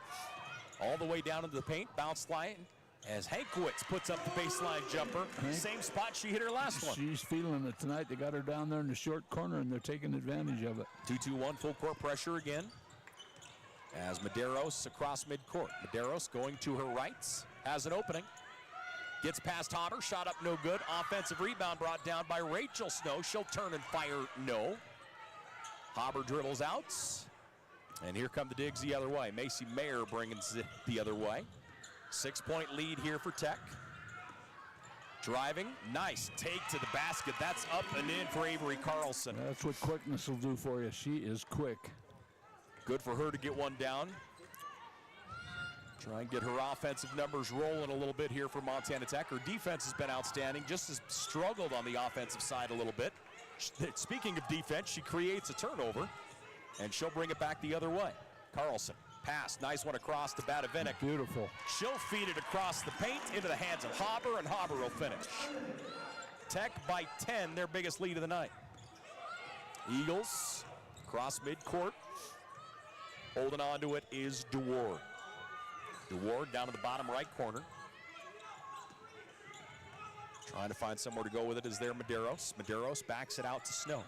all the way down into the paint, bounce line, as Hankwitz puts up the baseline jumper. Same spot she hit her last one. She's feeling it tonight. They got her down there in the short corner, and they're taking advantage of it. 2-2-1, full court pressure again. As Medeiros across midcourt. Medeiros going to her rights, has an opening. Gets past Haber, shot up no good. Offensive rebound brought down by Rachel Snow. She'll turn and fire no. Haber dribbles out. And here come the Digs the other way. Macy Mayer bringing it the other way. 6-point lead here for Tech. Driving, nice take to the basket. That's up and in for Avery Carlson. That's what quickness will do for you. She is quick. Good for her to get one down. Try and get her offensive numbers rolling a little bit here for Montana Tech. Her defense has been outstanding, just as struggled on the offensive side a little bit. Speaking of defense, she creates a turnover, and she'll bring it back the other way. Carlson, pass, nice one across to Badavinik. Beautiful. She'll feed it across the paint into the hands of Haber, and Haber will finish. Tech by 10, their biggest lead of the night. Eagles across midcourt. Holding on to it is DeWard. DeWard down to the bottom right corner. Trying to find somewhere to go with it is there Medeiros. Medeiros backs it out to Snow.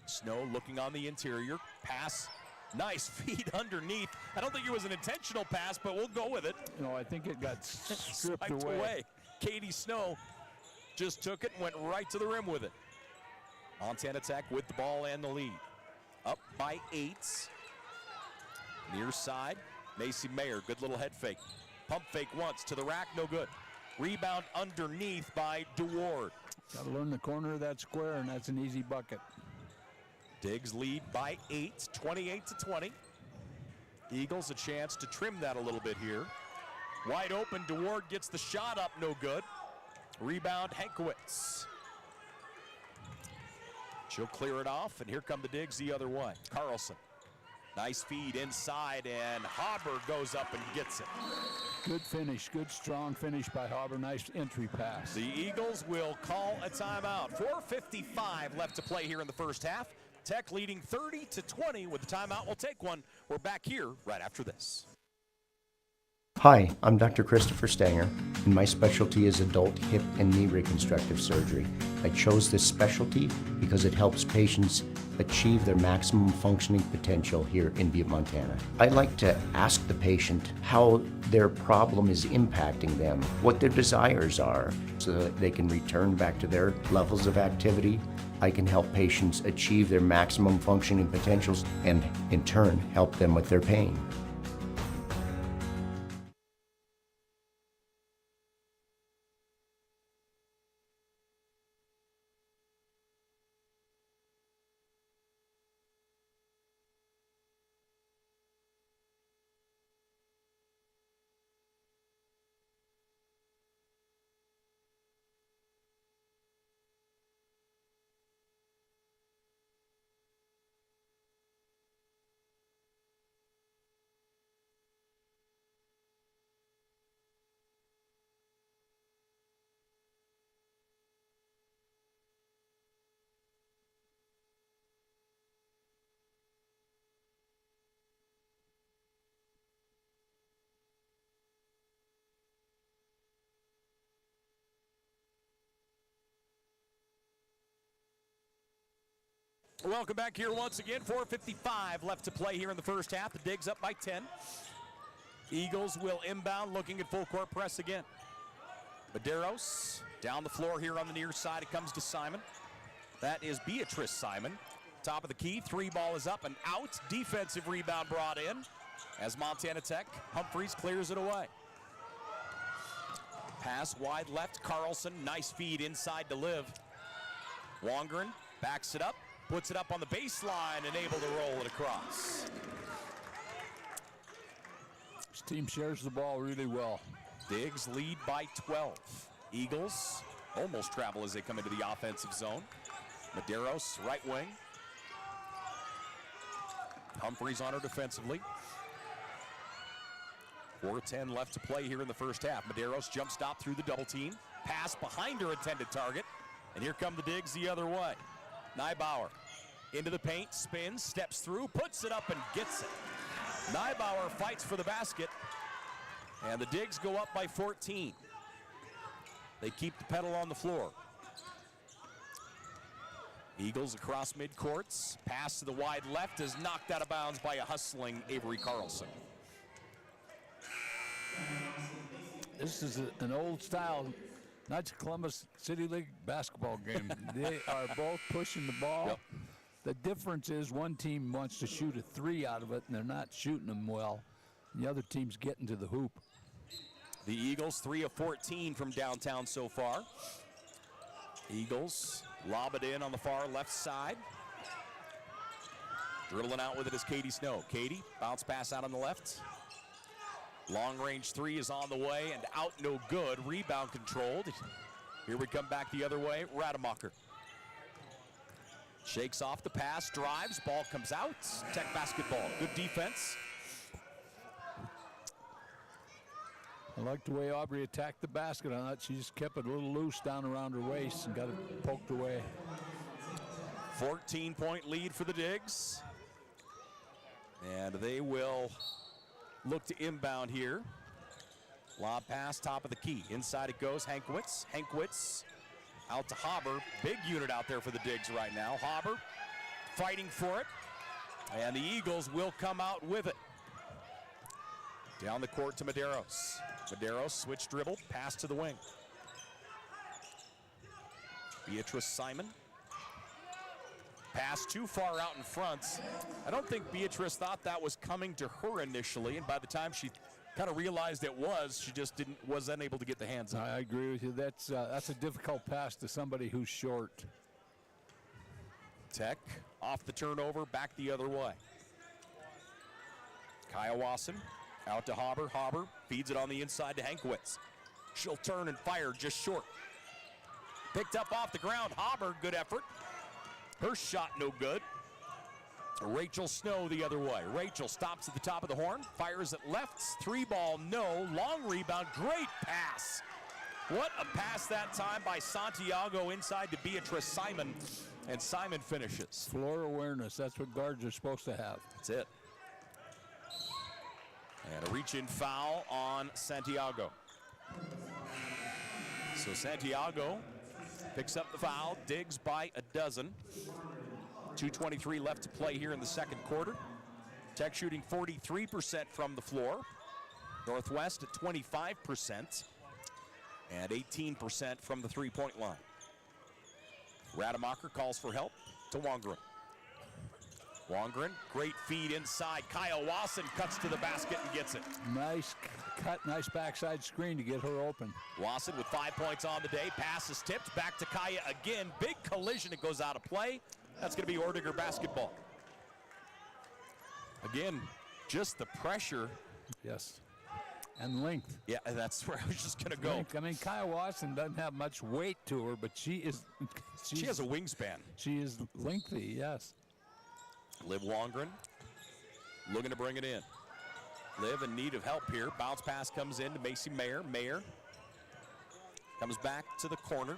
Snow looking on the interior. Pass. Nice feed underneath. I don't think it was an intentional pass, but we'll go with it. No, I think it got stripped away. Katie Snow just took it and went right to the rim with it. Montana Tech with the ball and the lead. Up by 8. Near side, Macy Mayer, good little head fake. Pump fake once to the rack, no good. Rebound underneath by DeWard. Got to learn the corner of that square, and that's an easy bucket. Digs lead by 8, 28-20. Eagles a chance to trim that a little bit here. Wide open, DeWard gets the shot up, no good. Rebound, Hankwitz. She'll clear it off, and here come the Digs the other way. Carlson. Nice feed inside, and Haber goes up and gets it. Good finish, good strong finish by Haber. Nice entry pass. The Eagles will call a timeout. 4:55 left to play here in the first half. Tech leading 30-20 with the timeout. We'll take one. We're back here right after this. Hi, I'm Dr. Christopher Stanger, and my specialty is adult hip and knee reconstructive surgery. I chose this specialty because it helps patients achieve their maximum functioning potential here in Butte, Montana. I like to ask the patient how their problem is impacting them, what their desires are, so that they can return back to their levels of activity. I can help patients achieve their maximum functioning potentials and, in turn, help them with their pain. Welcome back here once again. 4:55 left to play here in the first half. The Digs up by 10. Eagles will inbound, looking at full court press again. Medeiros down the floor here on the near side. It comes to Simon. That is Beatrice Simon. Top of the key. 3 ball is up and out. Defensive rebound brought in as Montana Tech. Humphreys clears it away. Pass wide left, Carlson, nice feed inside to Liv. Wongren backs it up, puts it up on the baseline and able to roll it across. This team shares the ball really well. Diggs lead by 12. Eagles almost travel as they come into the offensive zone. Medeiros, right wing. Humphreys on her defensively. 4:10 left to play here in the first half. Medeiros jump stop through the double team. Pass behind her intended target. And here come the Digs the other way. Neibauer into the paint, spins, steps through, puts it up and gets it. Neibauer fights for the basket. And the Digs go up by 14. They keep the pedal on the floor. Eagles across midcourts. Pass to the wide left is knocked out of bounds by a hustling Avery Carlson. This is an old style Knights of Columbus City League basketball game. They are both pushing the ball. Yep. The difference is one team wants to shoot a 3 out of it, and they're not shooting them well. The other team's getting to the hoop. The Eagles 3 of 14 from downtown so far. Eagles lob it in on the far left side. Dribbling out with it is Katie Snow. Katie, bounce pass out on the left. Long range 3 is on the way and out, no good. Rebound controlled. Here we come back the other way. Rademacher shakes off the pass, drives, ball comes out. Tech basketball, good defense. I like the way Aubrey attacked the basket on that. She just kept it a little loose down around her waist and got it poked away. 14-point lead for the Digs. And they will look to inbound here. Lob pass, top of the key. Inside it goes, Hankwitz. Hankwitz out to Haber. Big unit out there for the Digs right now. Haber fighting for it. And the Eagles will come out with it. Down the court to Medeiros. Medeiros, switch dribble, pass to the wing. Beatrice Simon. Pass too far out in front. I don't think Beatrice thought that was coming to her initially, and by the time she kind of realized it was, she just was unable to get the hands on it. I agree with you. That's a difficult pass to somebody who's short. Tech off the turnover, back the other way. Kaya Wasson out to Haber. Haber feeds it on the inside to Hankwitz. She'll turn and fire just short. Picked up off the ground. Haber, good effort. Her shot no good. Rachel Snow the other way. Rachel stops at the top of the horn, fires it left, 3-ball, no, long rebound, great pass. What a pass that time by Santiago inside to Beatrice Simon, and Simon finishes. Floor awareness, that's what guards are supposed to have. That's it. And a reach-in foul on Santiago. So Santiago picks up the foul, Digs by a dozen. 2:23 left to play here in the second quarter. Tech shooting 43% from the floor. Northwest at 25% and 18% from the three-point line. Rademacher calls for help to Wongren. Wongren, great feed inside. Kyle Wasson cuts to the basket and gets it. Nice cut, nice backside screen to get her open. Wasson with 5 points on the day. Pass is tipped. Back to Kaya again. Big collision. It goes out of play. That's going to be Ordiger basketball. Again, just the pressure. Yes. And length. Yeah, that's where I was just going to go. Length. I mean, Kaya Wasson doesn't have much weight to her, but she has a wingspan. She is lengthy, yes. Liv Wongren looking to bring it in. Liv in need of help here. Bounce pass comes in to Macy Mayer. Mayer comes back to the corner.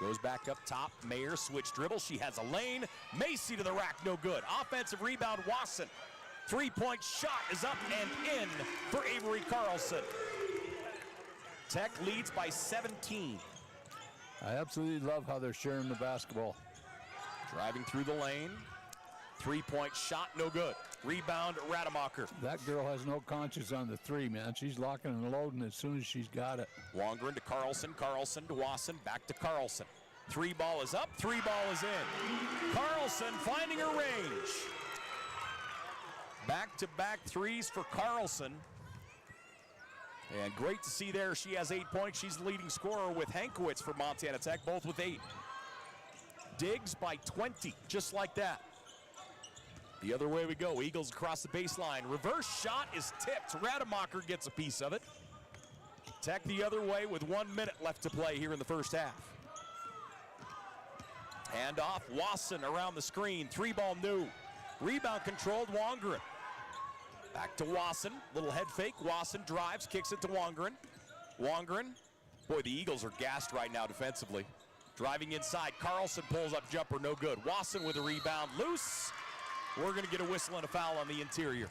Goes back up top. Mayer switch dribble. She has a lane. Macy to the rack, no good. Offensive rebound, Wasson. 3-point shot is up and in for Avery Carlson. Tech leads by 17. I absolutely love how they're sharing the basketball. Driving through the lane. 3-point shot, no good. Rebound, Rademacher. That girl has no conscience on the 3, man. She's locking and loading as soon as she's got it. Wongren to Carlson. Carlson to Wasson. Back to Carlson. 3-ball is up. 3-ball is in. Carlson finding her range. Back-to-back threes for Carlson. And great to see there. She has 8 points. She's the leading scorer with Hankwitz for Montana Tech, both with 8. Diggs by 20, just like that. The other way we go. Eagles across the baseline. Reverse shot is tipped. Rademacher gets a piece of it. Tech the other way with 1 minute left to play here in the first half. Hand off. Wasson around the screen. 3-ball new. Rebound controlled. Wongren. Back to Wasson. Little head fake. Wasson drives. Kicks it to Wongren. Wongren. Boy, the Eagles are gassed right now defensively. Driving inside. Carlson pulls up jumper. No good. Wasson with a rebound. Loose. We're going to get a whistle and a foul on the interior.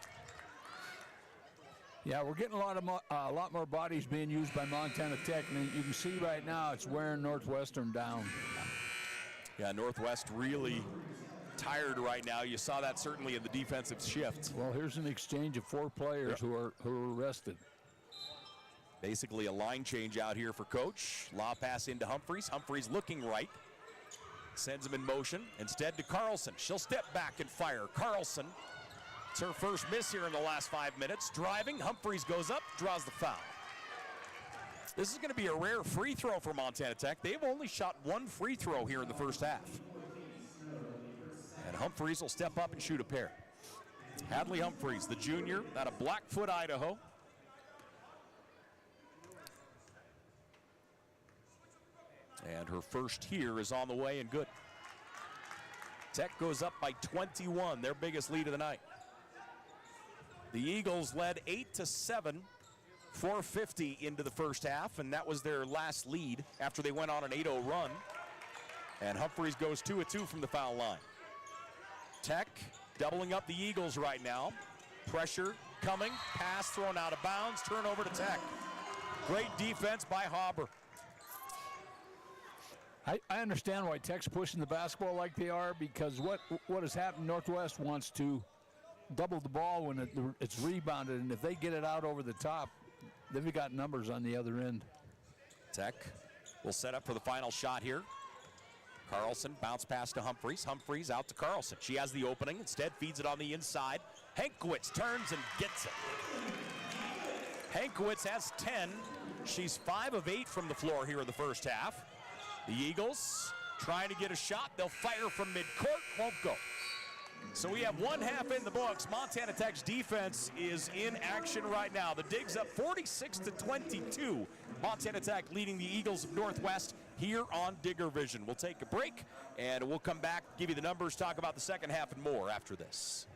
Yeah, we're getting a lot more bodies being used by Montana Tech, and you can see right now it's wearing Northwestern down. Yeah, Northwest really tired right now. You saw that certainly in the defensive shift. Well, here's an exchange of 4 players who are rested. Basically a line change out here for Coach. Law pass into Humphreys. Humphreys looking right. Sends him in motion. Instead to Carlson. She'll step back and fire. Carlson. It's her first miss here in the last 5 minutes. Driving. Humphreys goes up. Draws the foul. This is going to be a rare free throw for Montana Tech. They've only shot 1 free throw here in the first half. And Humphreys will step up and shoot a pair. Hadley Humphreys, the junior, out of Blackfoot, Idaho. And her first here is on the way and good. Tech goes up by 21, their biggest lead of the night. The Eagles led 8-7, 4:50 into the first half, and that was their last lead after they went on an 8-0 run. And Humphreys goes 2 of 2 from the foul line. Tech doubling up the Eagles right now. Pressure coming, pass thrown out of bounds, turnover to Tech. Great defense by Hauber. I understand why Tech's pushing the basketball like they are, because what has happened, Northwest wants to double the ball when it's rebounded, and if they get it out over the top, they've got numbers on the other end. Tech will set up for the final shot here. Carlson bounce pass to Humphreys. Humphreys out to Carlson. She has the opening. Instead feeds it on the inside. Hankwitz turns and gets it. Hankwitz has 10. She's 5 of 8 from the floor here in the first half. The Eagles trying to get a shot. They'll fire from midcourt. Won't go. So we have 1 half in the books. Montana Tech's defense is in action right now. The Digs up 46-22. Montana Tech leading the Eagles of Northwest here on Digger Vision. We'll take a break, and we'll come back, give you the numbers, talk about the second half and more after this.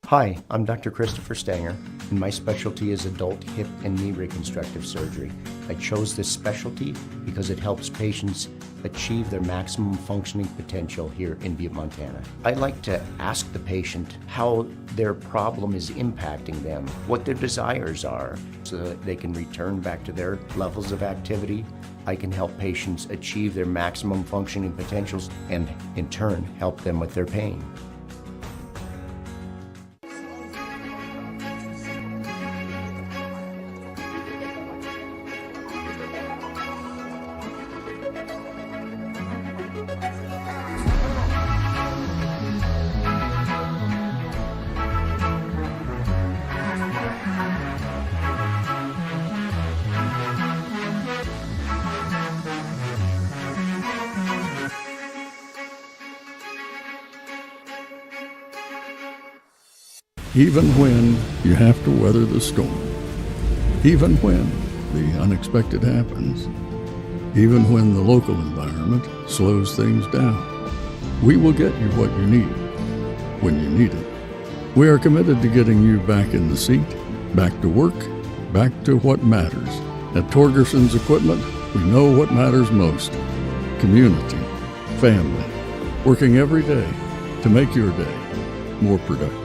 Hi, I'm Dr. Christopher Stanger, and my specialty is adult hip and knee reconstructive surgery. I chose this specialty because it helps patients achieve their maximum functioning potential here in Butte, Montana. I like to ask the patient how their problem is impacting them, what their desires are, so that they can return back to their levels of activity. I can help patients achieve their maximum functioning potentials and, in turn, help them with their pain. Even when you have to weather the storm, even when the unexpected happens, even when the local environment slows things down, we will get you what you need when you need it. We are committed to getting you back in the seat, back to work, back to what matters. At Torgerson's Equipment, we know what matters most: community, family, working every day to make your day more productive.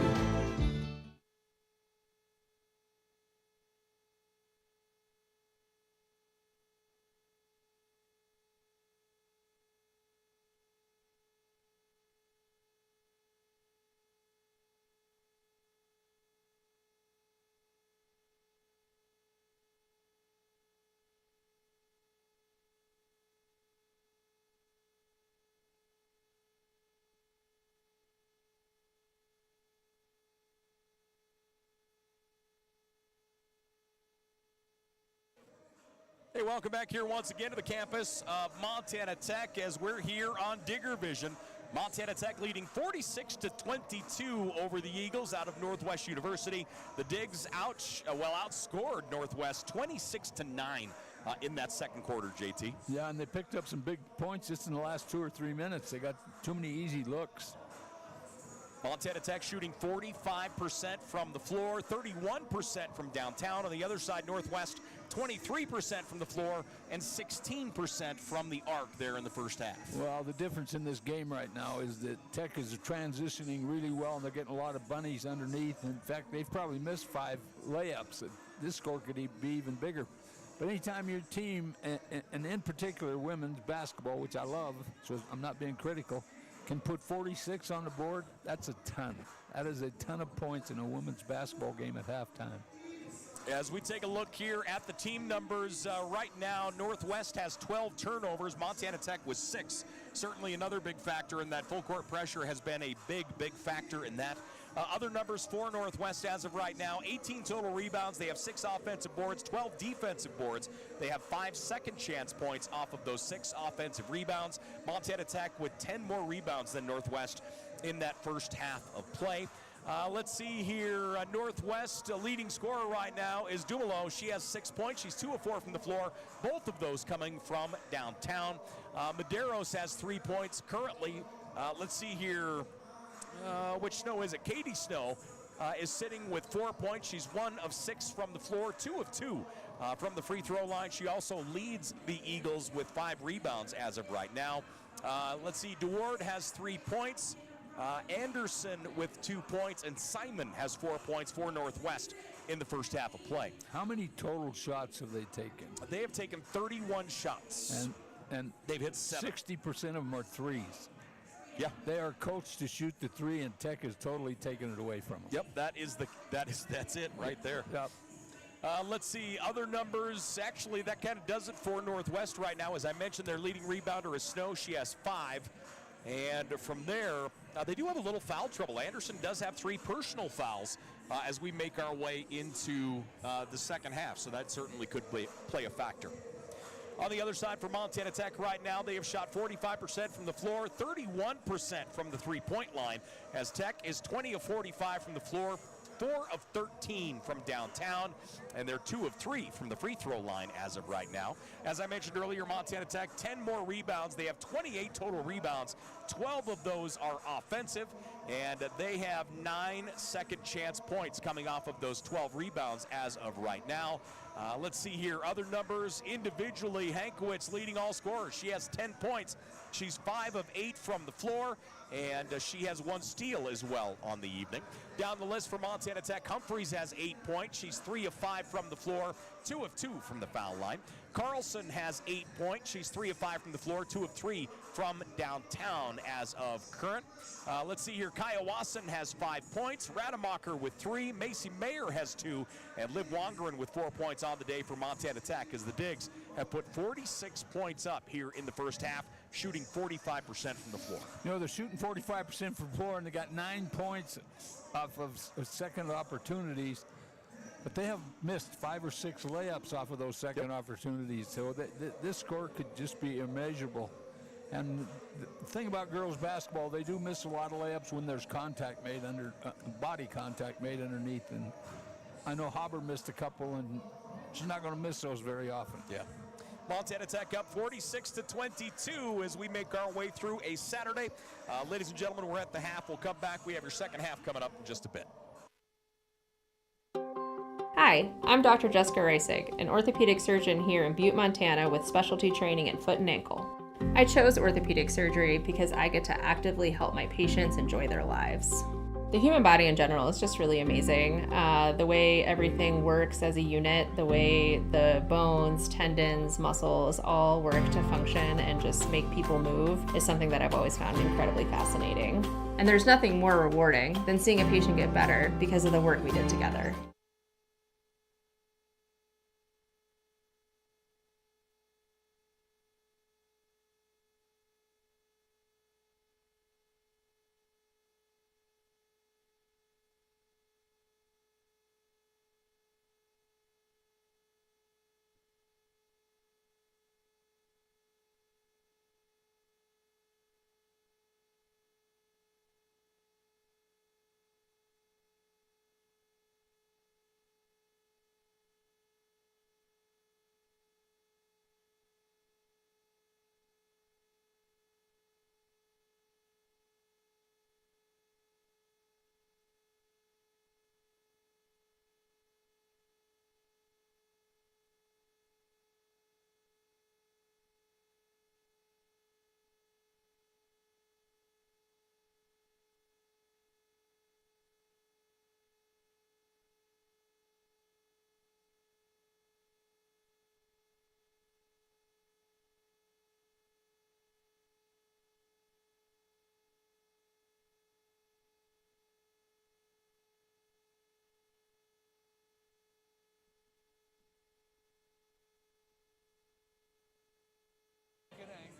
Hey, welcome back here once again to the campus of Montana Tech as we're here on Digger Vision. Montana Tech leading 46-22 over the Eagles out of Northwest University. The Digs outscored Northwest 26-9 in that second quarter, JT. Yeah, and they picked up some big points just in the last 2 or 3 minutes. They got too many easy looks. Montana Tech shooting 45% from the floor, 31% from downtown. On the other side, Northwest 23% from the floor and 16% from the arc there in the first half. Well, the difference in this game right now is that Tech is transitioning really well, and they're getting a lot of bunnies underneath. In fact, they've probably missed 5 layups. This score could be even bigger. But anytime your team, and in particular women's basketball, which I love, so I'm not being critical, can put 46 on the board, that's a ton. That is a ton of points in a women's basketball game at halftime. As we take a look here at the team numbers right now, Northwest has 12 turnovers. Montana Tech was 6. Certainly another big factor in that. Full court pressure has been a big factor in that. Other numbers for Northwest as of right now, 18 total rebounds. They have 6 offensive boards, 12 defensive boards. They have 5 second chance points off of those 6 offensive rebounds. Montana Tech with 10 more rebounds than Northwest in that first half of play. Let's see here. Northwest leading scorer right now is Dumelo. She has 6 points. She's 2 of 4 from the floor. Both of those coming from downtown. Medeiros has 3 points currently. Let's see here. Which Snow is it? Katie Snow is sitting with 4 points. She's 1 of 6 from the floor, 2 of 2 from the free throw line. She also leads the Eagles with 5 rebounds as of right now. Let's see. DeWard has 3 points. Anderson with 2 points, and Simon has 4 points for Northwest in the first half of play. How many total shots have they taken? They have taken 31 shots. And they've hit 7. 60% of them are threes. Yeah. They are coached to shoot the 3, and Tech has totally taken it away from them. Yep, that's it right there. Yep. Let's see, other numbers. Actually, that kind of does it for Northwest right now. As I mentioned, their leading rebounder is Snow. She has 5. And from there, they do have a little foul trouble. Anderson does have 3 personal fouls as we make our way into the second half. So that certainly could play a factor. On the other side for Montana Tech right now, they have shot 45% from the floor, 31% from the three-point line, as Tech is 20 of 45 from the floor, 4 of 13 from downtown, and they're 2 of 3 from the free throw line as of right now. As I mentioned earlier, Montana Tech, 10 more rebounds. They have 28 total rebounds. 12 of those are offensive, and they have 9 second chance points coming off of those 12 rebounds as of right now. Let's see here. Other numbers individually. Hankowitz leading all scorers. She has 10 points. She's 5 of 8 from the floor, and she has 1 steal as well on the evening. Down the list for Montana Tech, Humphreys has 8 points. She's 3 of 5 from the floor, 2 of 2 from the foul line. Carlson has 8 points. She's 3 of 5 from the floor, 2 of 3 from downtown as of current. Let's see here. Kaya Wasson has 5 points. Rademacher with 3. Macy Mayer has 2. And Liv Wongren with 4 points on the day for Montana Tech, as the Digs have put 46 points up here in the first half, shooting 45% from the floor. You know, they're shooting 45% from the floor, and they got 9 points off of second opportunities. But they have missed 5 or 6 layups off of those second opportunities. So this score could just be immeasurable. And the thing about girls basketball, they do miss a lot of layups when there's contact made body contact made underneath. And I know Haber missed a couple, and she's not going to miss those very often. Yeah. Montana Tech up 46-22 as we make our way through a Saturday. Ladies and gentlemen, we're at the half. We'll come back. We have your second half coming up in just a bit. Hi, I'm Dr. Jessica Reisig, an orthopedic surgeon here in Butte, Montana with specialty training in foot and ankle. I chose orthopedic surgery because I get to actively help my patients enjoy their lives. The human body in general is just really amazing. The way everything works as a unit, the way the bones, tendons, muscles all work to function and just make people move is something that I've always found incredibly fascinating. And there's nothing more rewarding than seeing a patient get better because of the work we did together.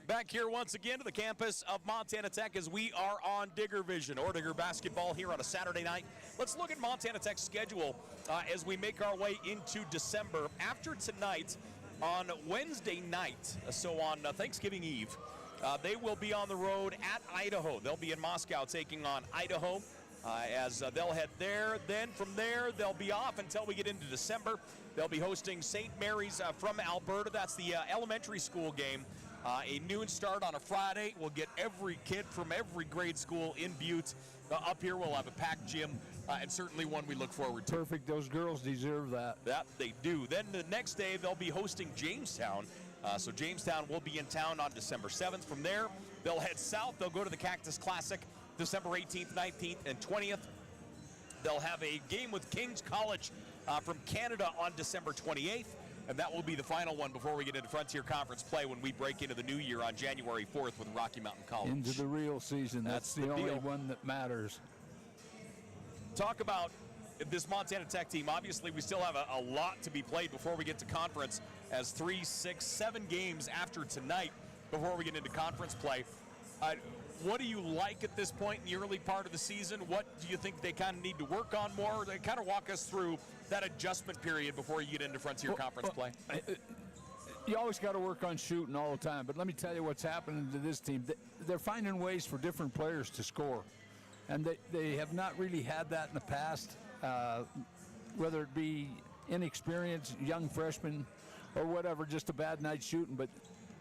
Back here once again to the campus of Montana Tech as we are on Digger Vision, or Digger basketball here on a Saturday night. Let's look at Montana Tech's schedule as we make our way into December. After tonight, on Wednesday night, so on Thanksgiving Eve, they will be on the road at Idaho. They'll be in Moscow taking on Idaho as they'll head there. Then from there, they'll be off until we get into December. They'll be hosting St. Mary's from Alberta. That's the elementary school game. A noon start on a Friday. We'll get every kid from every grade school in Butte up here. We'll have a packed gym and certainly one we look forward to. Perfect. Those girls deserve that. That they do. Then the next day, they'll be hosting Jamestown. So Jamestown will be in town on December 7th. From there, they'll head south. They'll go to the Cactus Classic December 18th, 19th, and 20th. They'll have a game with King's College from Canada on December 28th. And that will be the final one before we get into Frontier Conference play when we break into the new year on January 4th with Rocky Mountain College. Into the real season. That's the only one that matters. Talk about this Montana Tech team. Obviously, we still have a lot to be played before we get to conference, as 3, 6, 7 games after tonight before we get into conference play. What do you like at this point in the early part of the season? What do you think they kind of need to work on more? They kind of walk us through that adjustment period before you get into Frontier Conference play. You always got to work on shooting all the time, but let me tell you what's happening to this team. They're finding ways for different players to score, and they have not really had that in the past, whether it be inexperienced young freshmen or whatever, just a bad night shooting. But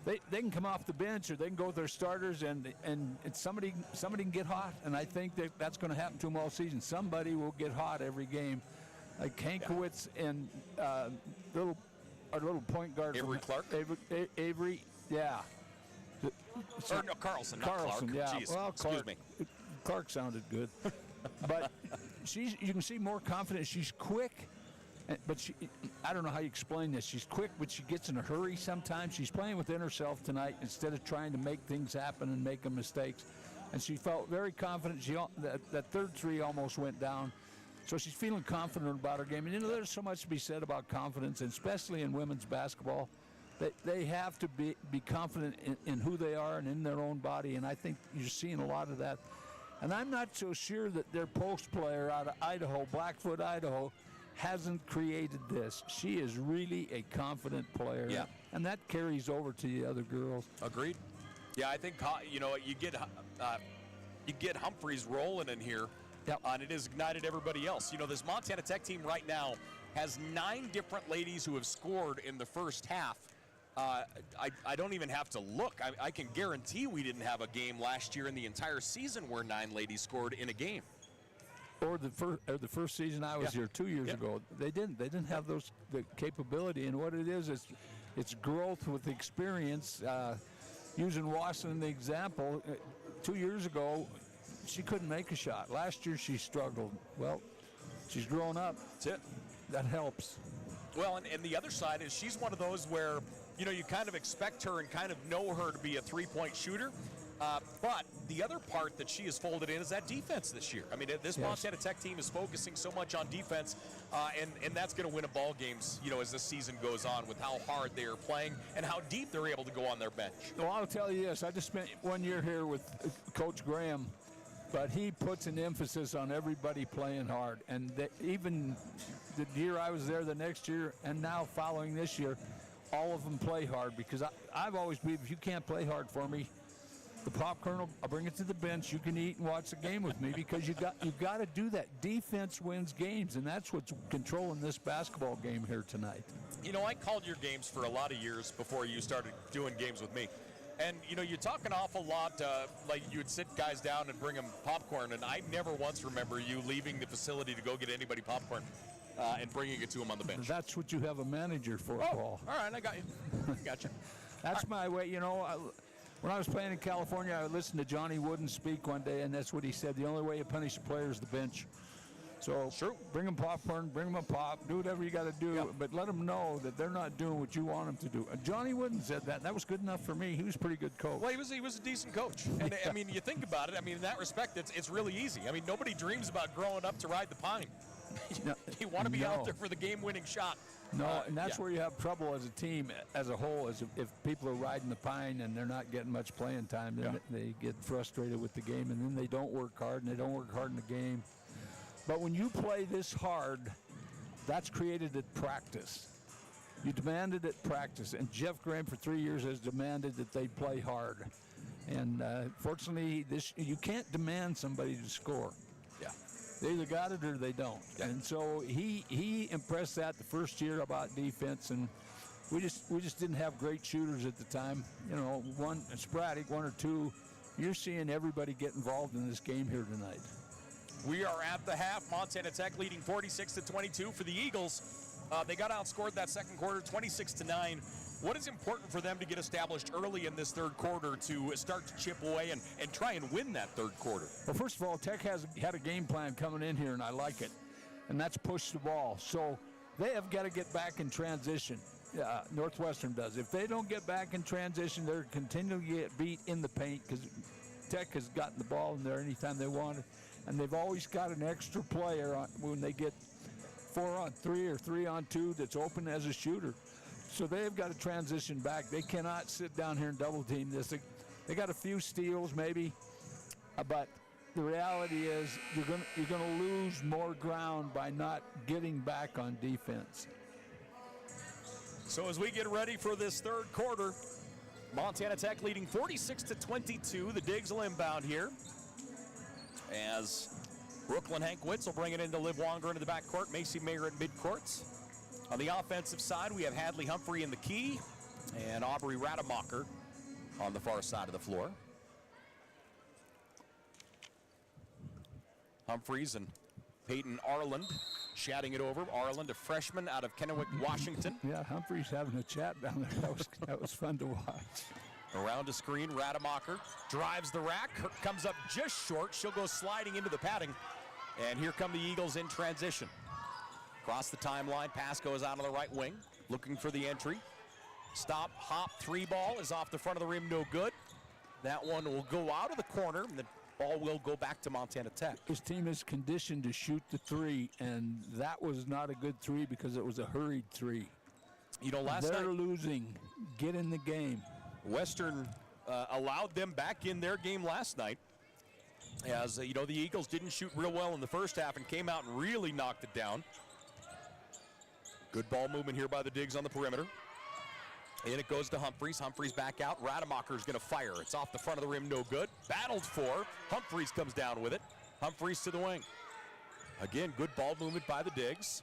they can come off the bench or they can go with their starters, and somebody can get hot, and I think that's going to happen to them all season. Somebody will get hot every game, like Hankowitz and our little point guard. Avery Clark? Avery, yeah. Or no, Carlson, not Carlson, Clark. yeah. Jeez, Well, excuse me. Clark sounded good. But you can see more confident. She's quick. But I don't know how you explain this. She's quick, but she gets in a hurry sometimes. She's playing within herself tonight instead of trying to make things happen and making mistakes. And she felt very confident. That third three almost went down. So she's feeling confident about her game. And, there's so much to be said about confidence, and especially in women's basketball. They have to be confident in who they are and in their own body, and I think you're seeing a lot of that. And I'm not so sure that their post player out of Idaho, Blackfoot, Idaho, hasn't created this. She is really a confident player. Yeah. And that carries over to the other girls. Agreed. Yeah, I think you get Humphreys rolling in here, Yep. And it has ignited everybody else. This Montana Tech team right now has 9 different ladies who have scored in the first half. I don't even have to look. I can guarantee we didn't have a game last year in the entire season where 9 ladies scored in a game. Or the first season I was here 2 years ago, they didn't have the capability. And what it is it's growth with experience. Using Wasson the example, 2 years ago she couldn't make a shot. Last year she struggled. Well, she's grown up. That's it. That helps. Well, and the other side is she's one of those where you kind of expect her and kind of know her to be a three-point shooter. But the other part that she has folded in is that defense this year. I mean, this Montana Tech team is focusing so much on defense, and that's going to win a ball games, as the season goes on, with how hard they are playing and how deep they're able to go on their bench. Well, I'll tell you this. I just spent 1 year here with Coach Graham, but he puts an emphasis on everybody playing hard. And even the year I was there, the next year, and now following this year, all of them play hard, because I've always believed if you can't play hard for me, the popcorn, I'll bring it to the bench. You can eat and watch the game with me, because you got to do that. Defense wins games, and that's what's controlling this basketball game here tonight. I called your games for a lot of years before you started doing games with me. And, you talk an awful lot, like you would sit guys down and bring them popcorn, and I never once remember you leaving the facility to go get anybody popcorn and bringing it to them on the bench. That's what you have a manager for, Paul. All right, I got you. Gotcha. That's my way. When I was playing in California, I listened to Johnny Wooden speak one day, and that's what he said. The only way you punish a player is the bench. So bring them popcorn, bring them a pop, do whatever you got to do, but let them know that they're not doing what you want them to do. Johnny Wooden said that, and that was good enough for me. He was a pretty good coach. Well, he was a decent coach. And, you think about it, in that respect, it's really easy. Nobody dreams about growing up to ride the pine. You want to be No. out there for the game-winning shot. No, and that's yeah. where you have trouble as a team, as a whole, is if people are riding the pine and they're not getting much playing time, then they get frustrated with the game, and then they don't work hard, and they don't work hard in the game. But when you play this hard, that's created at practice. You demanded at practice, and Jeff Graham for 3 years has demanded that they play hard. And fortunately, you can't demand somebody to score. Yeah. They either got it or they don't. Yeah. And so he impressed that the first year about defense, and we just didn't have great shooters at the time. You know, one sporadic, one or two. You're seeing everybody get involved in this game here tonight. We are at the half. Montana Tech leading 46-22 for the Eagles. They got outscored that second quarter, 26-9. What is important for them to get established early in this third quarter to start to chip away and try and win that third quarter? Well, first of all, Tech has had a game plan coming in here, and I like it, and that's push the ball. So they have got to get back in transition. Northwestern does. If they don't get back in transition, they're continuing to get beat in the paint because Tech has gotten the ball in there anytime they want it, and they've always got an extra player when they get 4-on-3 or 3-on-2 that's open as a shooter. So they've got to transition back. They cannot sit down here and double team this. They got a few steals maybe, but the reality is you're going to lose more ground by not getting back on defense. So as we get ready for this third quarter, Montana Tech leading 46-22. The Digs will inbound here as Brooklyn Hankwitz will bring it into Liv Wonger into the backcourt, Macy Mayer at midcourt. On the offensive side, we have Hadley Humphrey in the key and Aubrey Rademacher on the far side of the floor. Humphreys and Peyton Arland chatting it over. Arland, a freshman out of Kennewick, Washington. Yeah, Humphrey's having a chat down there. That was fun to watch. Around a screen, Rademacher drives the rack, comes up just short. She'll go sliding into the padding. And here come the Eagles in transition. Across the timeline, pass goes out on the right wing, looking for the entry. Stop, hop, three ball is off the front of the rim, no good. That one will go out of the corner, and the ball will go back to Montana Tech. His team is conditioned to shoot the three, and that was not a good three because it was a hurried three. You know, last They're night, losing. Get in the game. Western allowed them back in their game last night. As, you know, the Eagles didn't shoot real well in the first half and came out and really knocked it down. Good ball movement here by the Digs on the perimeter. And it goes to Humphreys. Humphreys back out. Rademacher's going to fire. It's off the front of the rim, no good. Battled for. Humphreys comes down with it. Humphreys to the wing. Again, good ball movement by the Digs.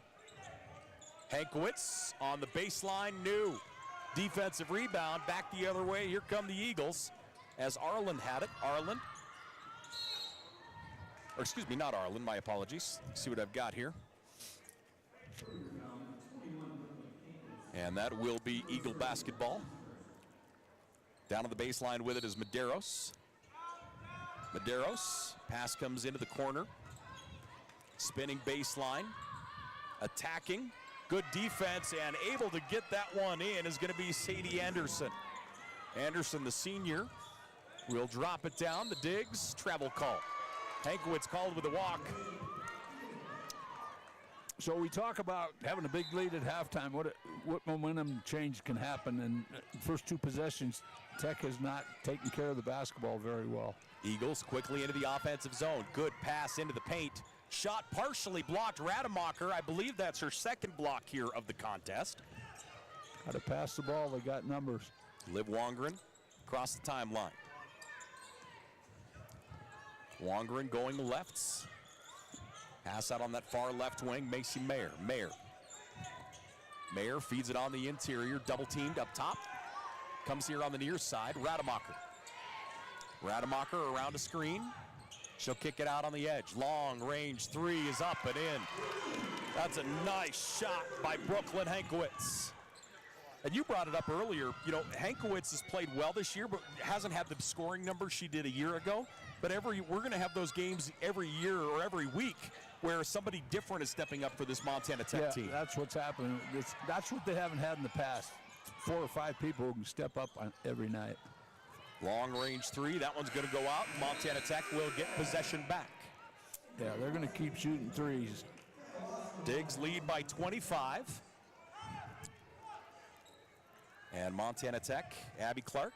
Hankwitz on the baseline, new. Defensive rebound, back the other way. Here come the Eagles as Arland had it. Arland. Or excuse me, not Arland, my apologies. Let's see what I've got here. And that will be Eagle basketball. Down on the baseline with it is Medeiros. Medeiros, pass comes into the corner. Spinning baseline, attacking. Good defense and able to get that one in is going to be Sadie Anderson. Anderson, the senior, will drop it down. The Digs, travel call. Hankwitz called with a walk. So we talk about having a big lead at halftime. What momentum change can happen? And first two possessions, Tech has not taken care of the basketball very well. Eagles quickly into the offensive zone. Good pass into the paint. Shot partially blocked. Rademacher, I believe that's her second block here of the contest. Got to pass the ball. They got numbers. Liv Wongren across the timeline. Wongren going lefts. Pass out on that far left wing, Macy Mayer. Mayer feeds it on the interior, double teamed up top. Comes here on the near side, Rademacher. Rademacher around a screen. She'll kick it out on the edge. Long range three is up and in. That's a nice shot by Brooklyn Hankwitz. And you brought it up earlier, you know, Hankwitz has played well this year, but hasn't had the scoring numbers she did a year ago. But we're going to have those games every year or every week where somebody different is stepping up for this Montana Tech team. That's what's happening. That's what they haven't had in the past. 4 or 5 people who can step up every night. Long range three, that one's going to go out. Montana Tech will get possession back. Yeah, they're going to keep shooting threes. Diggs lead by 25. And Montana Tech, Abby Clark,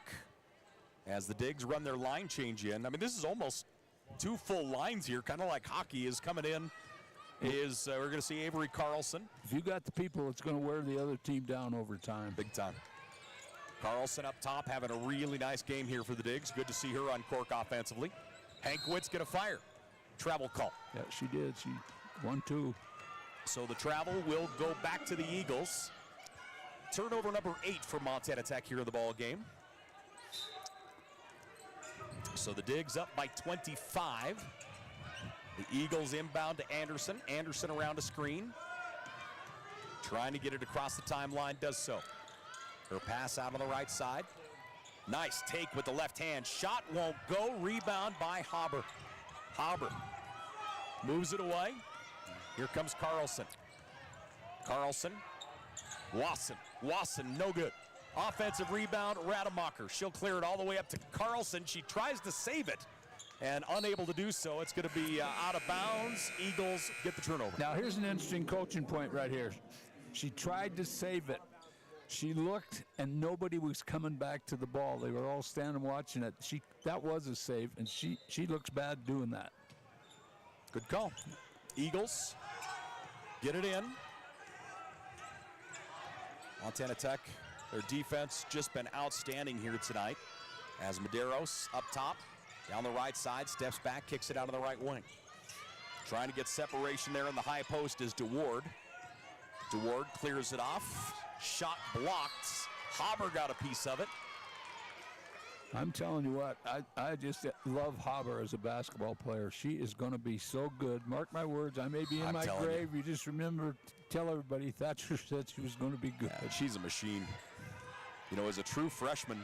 as the Diggs run their line change in. I mean, this is almost 2 full lines here, kind of like hockey is coming in. We're going to see Avery Carlson. If you got the people, it's going to wear the other team down over time. Big time. Carlson up top having a really nice game here for the Diggs. Good to see her on cork offensively. Hankwitz going to fire. Travel call. Yeah, she did. She 1-2. So the travel will go back to the Eagles. Turnover number 8 for Montana Tech here in the ball game. So the Diggs up by 25. The Eagles inbound to Anderson. Anderson around a screen. Trying to get it across the timeline, does so. Her pass out on the right side. Nice take with the left hand. Shot won't go. Rebound by Haber. Haber moves it away. Here comes Carlson. Carlson. Wasson. Wasson, no good. Offensive rebound, Rademacher. She'll clear it all the way up to Carlson. She tries to save it and unable to do so. It's going to be out of bounds. Eagles get the turnover. Now here's an interesting coaching point right here. She tried to save it. She looked and nobody was coming back to the ball. They were all standing watching it. That was a save, and she looks bad doing that. Good call. Eagles get it in. Montana Tech, their defense just been outstanding here tonight. As Medeiros up top, down the right side, steps back, kicks it out of the right wing. Trying to get separation there in the high post is DeWard. DeWard clears it off. Shot blocked. Haber got a piece of it. I'm telling you what, I just love Haber as a basketball player. She is going to be so good. Mark my words, I may be in my grave. You just remember, tell everybody Thatcher said she was going to be good. Yeah, she's a machine. You know, as a true freshman,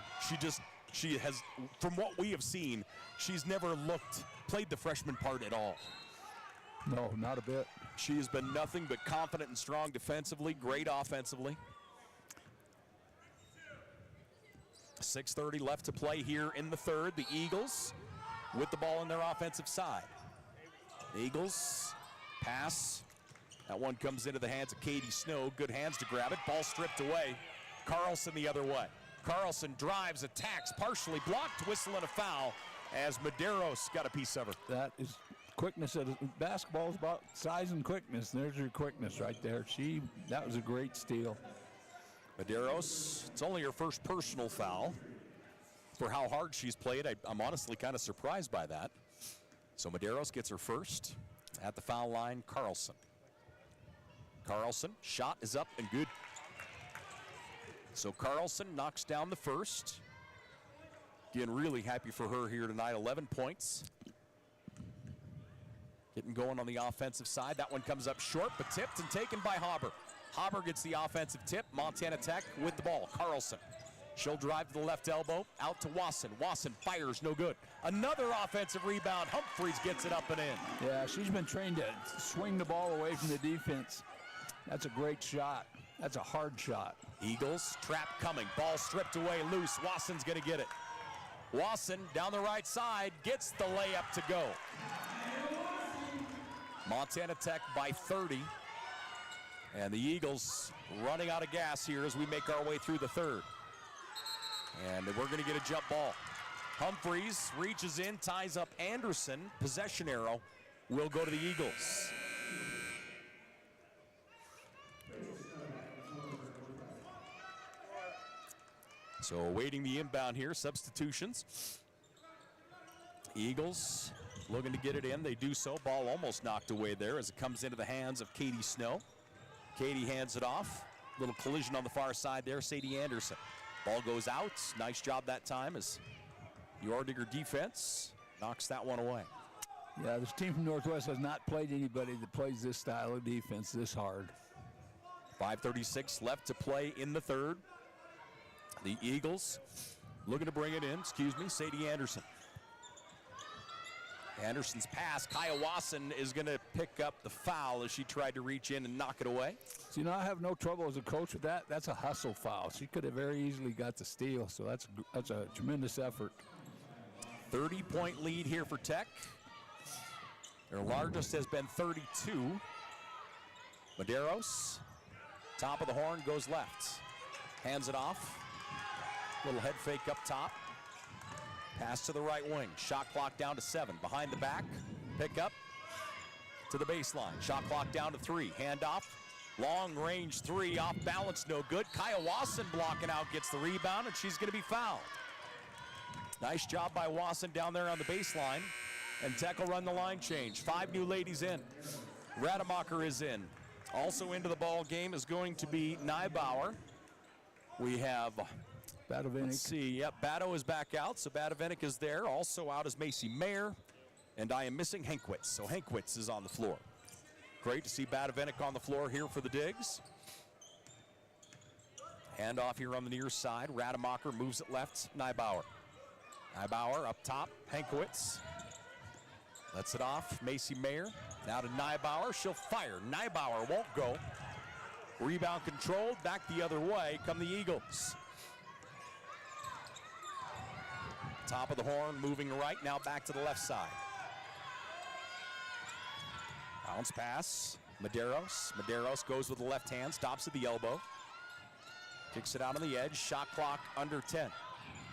she has, from what we have seen, she's never played the freshman part at all. No, not a bit. She has been nothing but confident and strong defensively, great offensively. 6:30 left to play here in the third. The Eagles with the ball on their offensive side. The Eagles pass. That one comes into the hands of Katie Snow. Good hands to grab it. Ball stripped away. Carlson the other way. Carlson drives, attacks, partially blocked, whistle and a foul as Medeiros got a piece of her. That is quickness. Basketball is about size and quickness. There's your quickness right there. That was a great steal. Medeiros, it's only her first personal foul. For how hard she's played, I'm honestly kind of surprised by that. So Medeiros gets her first. At the foul line, Carlson. Carlson, shot is up and good. So Carlson knocks down the first. Again, really happy for her here tonight, 11 points. Getting going on the offensive side. That one comes up short, but tipped and taken by Haber. Haber gets the offensive tip. Montana Tech with the ball. Carlson. She'll drive to the left elbow. Out to Wasson. Wasson fires, no good. Another offensive rebound. Humphreys gets it up and in. Yeah, she's been trained to swing the ball away from the defense. That's a great shot. That's a hard shot. Eagles, trap coming. Ball stripped away, loose. Wasson's going to get it. Wasson down the right side gets the layup to go. Montana Tech by 30. And the Eagles running out of gas here as we make our way through the third. And we're going to get a jump ball. Humphreys reaches in, ties up Anderson. Possession arrow will go to the Eagles. So awaiting the inbound here, substitutions. Eagles looking to get it in. They do so. Ball almost knocked away there as it comes into the hands of Katie Snow. Katie hands it off. Little collision on the far side there. Sadie Anderson. Ball goes out. Nice job that time as the Ordinger defense knocks that one away. Yeah, this team from Northwest has not played anybody that plays this style of defense this hard. 5:36 left to play in the third. The Eagles looking to bring it in. Sadie Anderson. Anderson's pass. Kaya Wasson is going to pick up the foul as she tried to reach in and knock it away. So, you know, I have no trouble as a coach with that. That's a hustle foul. She could have very easily got the steal, so that's a tremendous effort. 30-point lead here for Tech. Their largest has been 32. Medeiros, top of the horn, goes left. Hands it off. Little head fake up top. Pass to the right wing. Shot clock down to 7. Behind the back. Pick up to the baseline. Shot clock down to 3. Hand off. Long range 3. Off balance, no good. Kaya Wasson blocking out, gets the rebound, and she's going to be fouled. Nice job by Wasson down there on the baseline. And Tech will run the line change. 5 new ladies in. Rademacher is in. Also into the ball game is going to be Neibauer. We have, let's Badovinik. see, yep, Bado is back out, so Badovinik is there. Also out is Macy Mayer, and I am missing Hankwitz, so Hankwitz is on the floor. Great to see Badovinik on the floor here for the Digs. Hand off here on the near side. Rademacher moves it left, Neibauer. Neibauer up top, Hankwitz. Lets it off, Macy Mayer. Now to Neibauer, she'll fire. Neibauer won't go. Rebound controlled, back the other way come the Eagles. Top of the horn, moving right, now back to the left side. Bounce pass, Medeiros. Medeiros goes with the left hand, stops at the elbow. Kicks it out on the edge, shot clock under 10.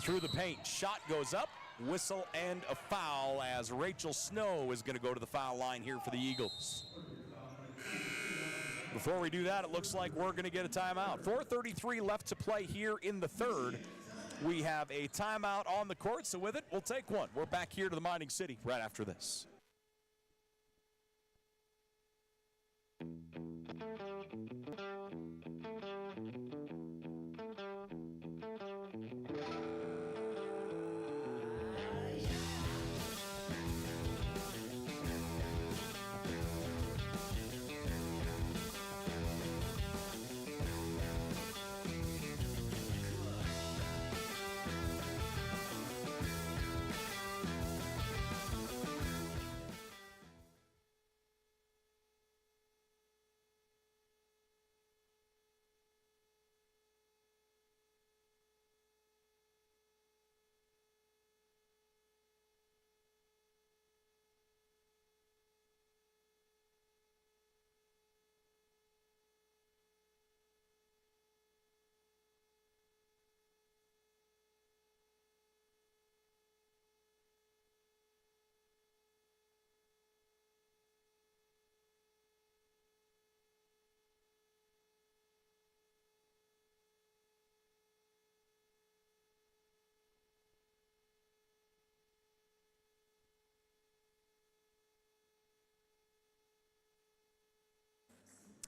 Through the paint, shot goes up, whistle and a foul as Rachel Snow is going to go to the foul line here for the Eagles. Before we do that, it looks like we're going to get a timeout. 4:33 left to play here in the third. We have a timeout on the court, so with it, we'll take one. We're back here to the Mining City right after this.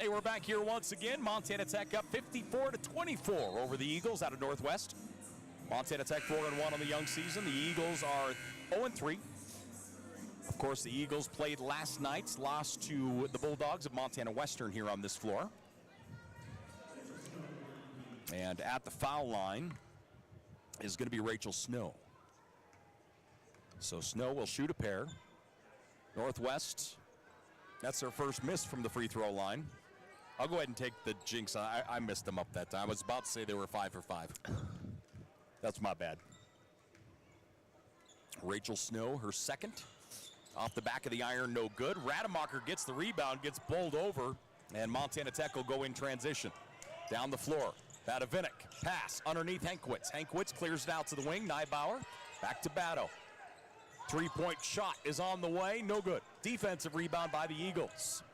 Hey, we're back here once again. Montana Tech up 54-24 over the Eagles out of Northwest. Montana Tech 4-1 on the young season. The Eagles are 0-3. Of course, the Eagles played last night, lost to the Bulldogs of Montana Western here on this floor. And at the foul line is going to be Rachel Snow. So Snow will shoot a pair. Northwest, that's their first miss from the free throw line. I'll go ahead and take the jinx. I missed them up that time. I was about to say they were 5 for 5. That's my bad. Rachel Snow, her second. Off the back of the iron, no good. Rademacher gets the rebound, gets bowled over, and Montana Tech will go in transition. Down the floor, Badovinik, pass underneath Hankwitz. Hankwitz clears it out to the wing, Neibauer, back to Bado. Three-point shot is on the way, no good. Defensive rebound by the Eagles.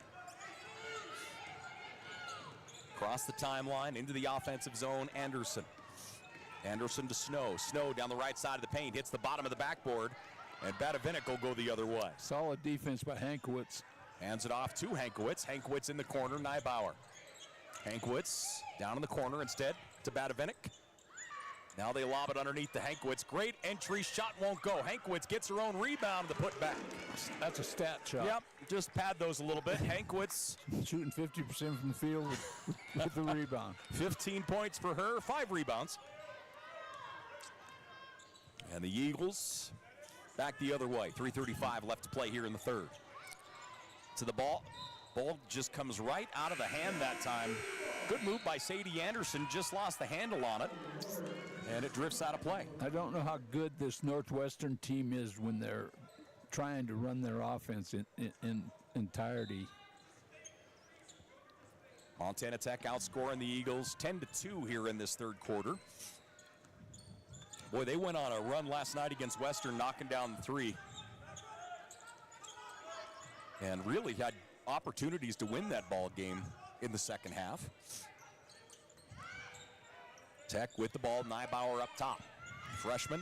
Across the timeline, into the offensive zone, Anderson. Anderson to Snow. Snow down the right side of the paint, hits the bottom of the backboard, and Badovinik will go the other way. Solid defense by Hankwitz. Hands it off to Hankwitz. Hankwitz in the corner, Neibauer. Hankwitz down in the corner instead to Badovinik. Now they lob it underneath the Hankwitz. Great entry, shot won't go. Hankwitz gets her own rebound to put back. That's a stat shot. Yep, just pad those a little bit. Hankwitz Shooting 50% from the field with the rebound. 15 points for her, 5 rebounds. And the Eagles back the other way. 3:35 left to play here in the third. To the ball. Ball just comes right out of the hand that time. Good move by Sadie Anderson, just lost the handle on it. And it drifts out of play. I don't know how good this Northwestern team is when they're trying to run their offense in entirety. Montana Tech outscoring the Eagles 10-2 here in this third quarter. Boy, they went on a run last night against Western, knocking down the three. And really had opportunities to win that ball game in the second half. Tech with the ball, Neibauer up top. Freshman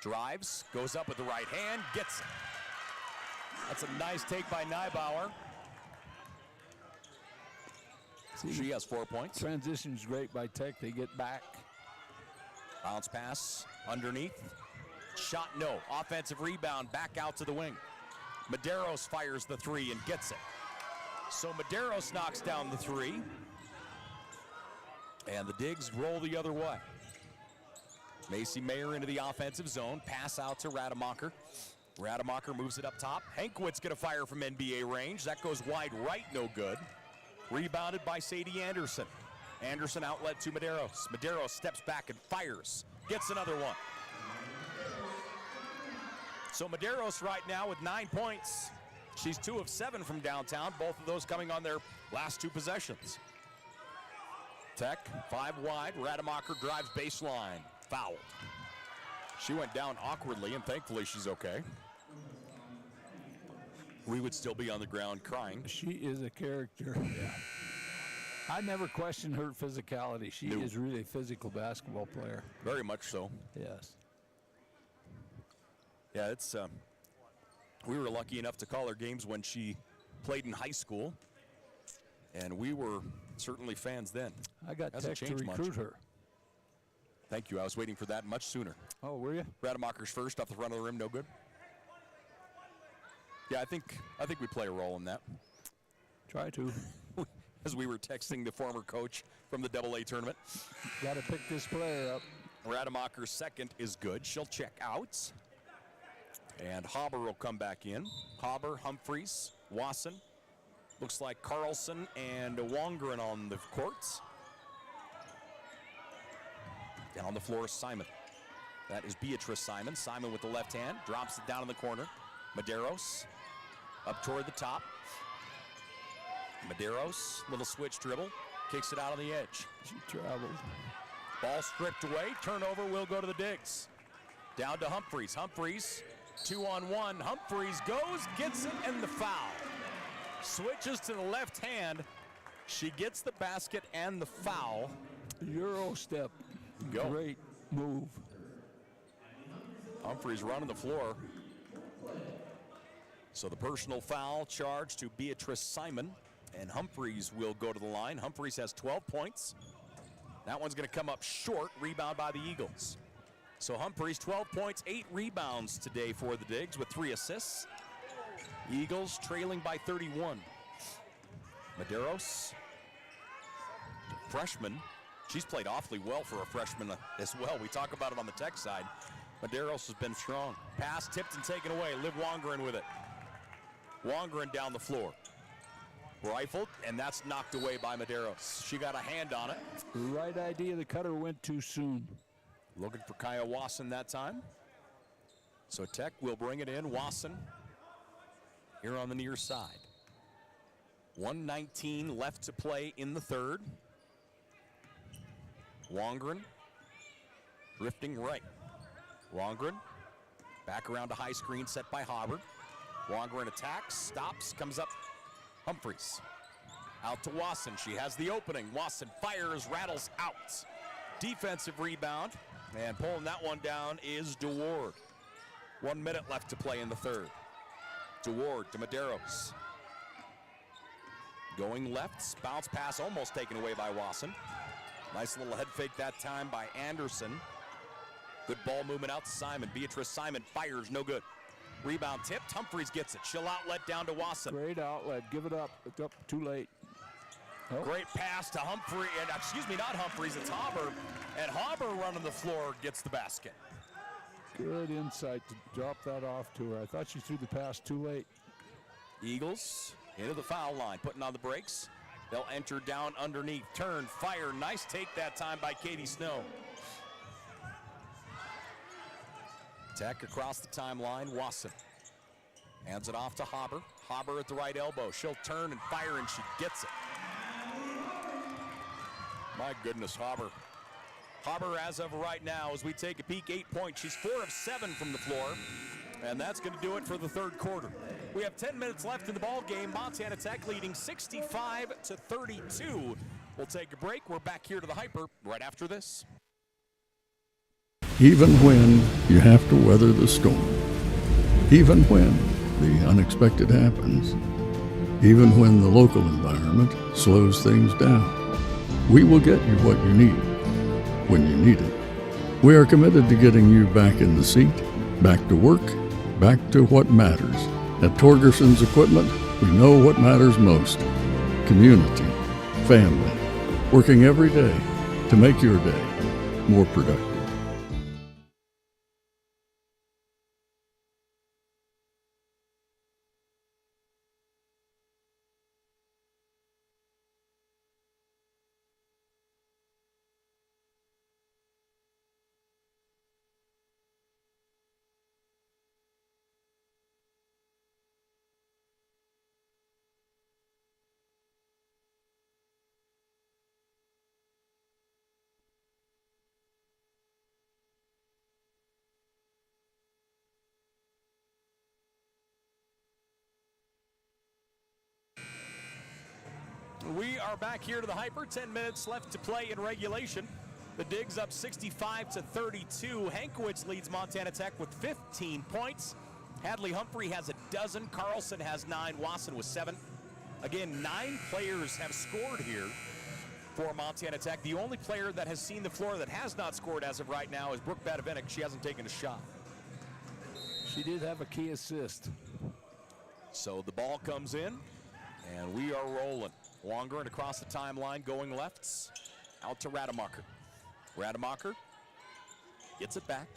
drives, goes up with the right hand, gets it. That's a nice take by Neibauer. She has 4 points. Transition's great by Tech. They get back. Bounce pass underneath. Shot no. Offensive rebound back out to the wing. Medeiros fires the three and gets it. So Medeiros knocks down the three. And the Digs roll the other way. Macy Mayer into the offensive zone. Pass out to Rademacher. Rademacher moves it up top. Hankwitz going to fire from NBA range. That goes wide right, no good. Rebounded by Sadie Anderson. Anderson outlet to Medeiros. Medeiros steps back and fires. Gets another one. So Medeiros right now with 9 points. She's 2 of 7 from downtown, both of those coming on their last 2 possessions. Tech, 5 wide. Rademacher drives baseline. Fouled. She went down awkwardly, and thankfully she's okay. We would still be on the ground crying. She is a character. Yeah. I never questioned her physicality. She is really a physical basketball player. Very much so. Yes. Yeah, it's we were lucky enough to call her games when she played in high school, and we were certainly fans then. I got Hasn't Tech to changed recruit much. her. Thank you. I was waiting for that much sooner. Oh, were you? Rademacher's first off the front of the rim, no good. Yeah, I think we play a role in that. Try to. As we were texting the former coach from the AA tournament. Got to pick this player up. Rademacher's second is good. She'll check out. And Haber will come back in. Haber, Humphreys, Wasson. Looks like Carlson and Wongren on the courts. Down on the floor is Simon. That is Beatrice Simon. Simon with the left hand. Drops it down in the corner. Medeiros up toward the top. Medeiros, little switch dribble. Kicks it out on the edge. She traveled. Ball stripped away. Turnover will go to the Digs. Down to Humphreys. Humphreys, 2-on-1. Humphreys goes, gets it, and the foul. Switches to the left hand. She gets the basket and the foul. Euro step. Go. Great move. Humphreys running the floor. So the personal foul charge to Beatrice Simon, and Humphreys will go to the line. Humphreys has 12 points. That one's going to come up short. Rebound by the Eagles. So Humphreys, 12 points, 8 rebounds today for the Digs with 3 assists. Eagles trailing by 31. Medeiros, freshman. She's played awfully well for a freshman as well. We talk about it on the Tech side. Medeiros has been strong. Pass tipped and taken away. Liv Wongren with it. Wongren down the floor. Rifled, and that's knocked away by Medeiros. She got a hand on it. Right idea. The cutter went too soon. Looking for Kaya Wasson that time. So Tech will bring it in. Wasson here on the near side. 1:19 left to play in the third. Wongren drifting right. Wongren back around to high screen set by Haber. Wongren attacks, stops, comes up. Humphreys out to Wasson. She has the opening. Wasson fires, rattles out. Defensive rebound, and pulling that one down is DeWard. 1 minute left to play in the third. DeWard to Medeiros. Going left, bounce pass almost taken away by Wasson. Nice little head fake that time by Anderson. Good ball movement out to Simon. Beatrice Simon fires, no good. Rebound tipped, Humphreys gets it. She'll outlet down to Wasson. Great outlet, give it up. It's up too late. Oh. Great pass to Humphrey, and excuse me, not Humphreys, it's Haber. And Haber running the floor gets the basket. Good insight to drop that off to her. I thought she threw the pass too late. Eagles into the foul line, putting on the brakes. They'll enter down underneath, turn, fire. Nice take that time by Katie Snow. Tech across the timeline, Wasson. Hands it off to Haber. Haber at the right elbow. She'll turn and fire, and she gets it. My goodness, Hauber. Hauber, as of right now, as we take a peek, 8 points. She's 4 of 7 from the floor, and that's going to do it for the third quarter. We have 10 minutes left in the ball game. Montana Tech leading 65-32. We'll take a break. We're back here to the Hyper right after this. Even when you have to weather the storm, even when the unexpected happens, even when the local environment slows things down, we will get you what you need when you need it. We are committed to getting you back in the seat, back to work, back to what matters. At Torgerson's Equipment, we know what matters most: community, family, working every day to make your day more productive. We are back here to the Hyper. 10 minutes left to play in regulation. The Digs up 65-32. Hankwitz leads Montana Tech with 15 points. Hadley Humphrey has a dozen. Carlson has 9. Wasson with 7. Again, 9 players have scored here for Montana Tech. The only player that has seen the floor that has not scored as of right now is Brooke Badavinik. She hasn't taken a shot. She did have a key assist. So the ball comes in, and we are rolling. Longer and across the timeline, going lefts, out to Rademacher. Rademacher gets it back.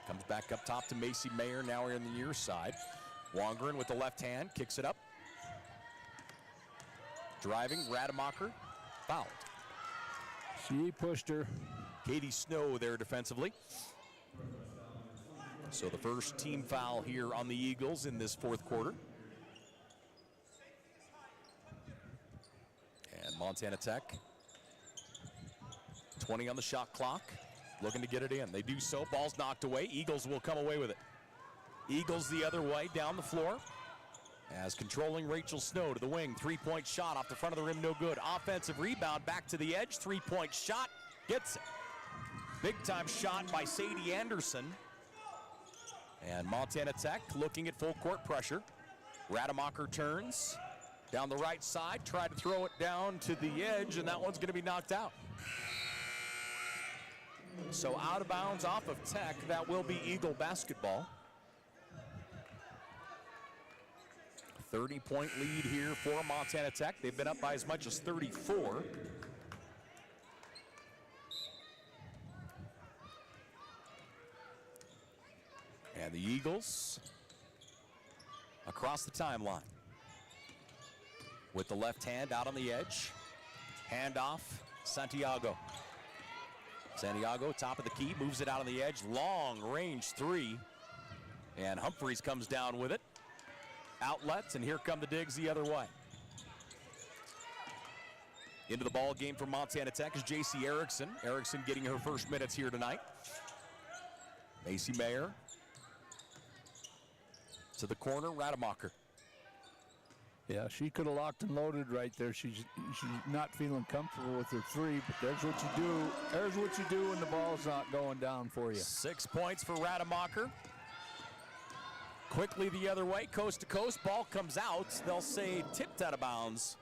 Comes back up top to Macy Mayer. Now we're in the near side. Wongren with the left hand, kicks it up. Driving, Rademacher, fouled. She pushed her. Katie Snow there defensively. So the first team foul here on the Eagles in this fourth quarter. And Montana Tech, 20 on the shot clock, looking to get it in. They do so, ball's knocked away. Eagles will come away with it. Eagles the other way, down the floor. As controlling Rachel Snow to the wing, 3-point shot off the front of the rim, no good. Offensive rebound, back to the edge, 3-point shot, gets it. Big time shot by Sadie Anderson. And Montana Tech looking at full court pressure. Rademacher turns down the right side, tried to throw it down to the edge, and that one's going to be knocked out. So out of bounds off of Tech, that will be Eagle basketball. 30-point lead here for Montana Tech. They've been up by as much as 34. And the Eagles across the timeline with the left hand out on the edge. Handoff, Santiago. Santiago, top of the key, moves it out on the edge. Long range 3. And Humphreys comes down with it. Outlets, and here come the Digs the other way. Into the ball game for Montana Tech is J.C. Erickson. Erickson getting her first minutes here tonight. Macy Mayer to the corner, Rademacher. Yeah, she could have locked and loaded right there. She's not feeling comfortable with her 3, but there's what you do. There's what you do when the ball's not going down for you. 6 points for Rademacher. Quickly the other way, coast to coast, ball comes out. They'll say tipped out of bounds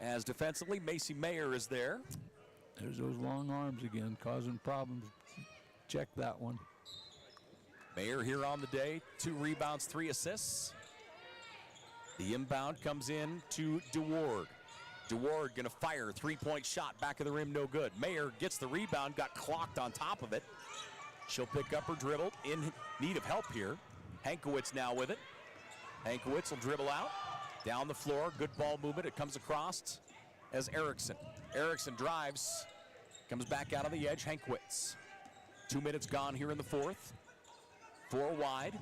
as defensively Macy Mayer is there. There's those long arms again, causing problems. Check that one. Mayer here on the day, 2 rebounds, 3 assists. The inbound comes in to DeWard. DeWard gonna fire, 3-point shot, back of the rim, no good. Mayer gets the rebound, got clocked on top of it. She'll pick up her dribble, in need of help here. Hankwitz now with it. Hankwitz will dribble out, down the floor, good ball movement, it comes across as Erickson. Erickson drives, comes back out on the edge, Hankwitz. 2 minutes gone here in the fourth. 4 wide.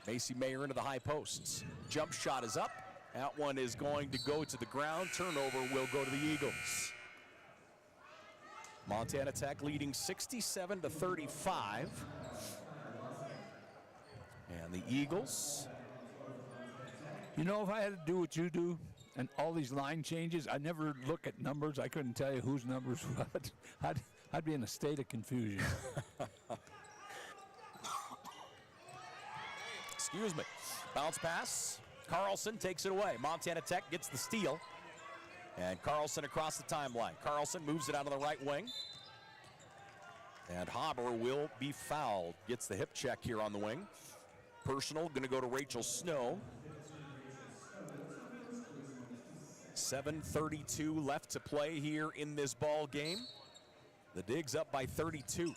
Macy Mayer into the high posts. Jump shot is up, That one is going to go to the ground. Turnover will go to the Eagles. Montana Tech leading 67-35. And the Eagles. You know, if I had to do what you do and all these line changes, I never look at numbers. I couldn't tell you whose numbers what. I'd be in a state of confusion. Excuse me. Bounce pass. Carlson takes it away. Montana Tech gets the steal. And Carlson across the timeline. Carlson moves it out of the right wing. And Haber will be fouled. Gets the hip check here on the wing. Personal going to go to Rachel Snow. 7:32 left to play here in this ball game. The Digs up by 32.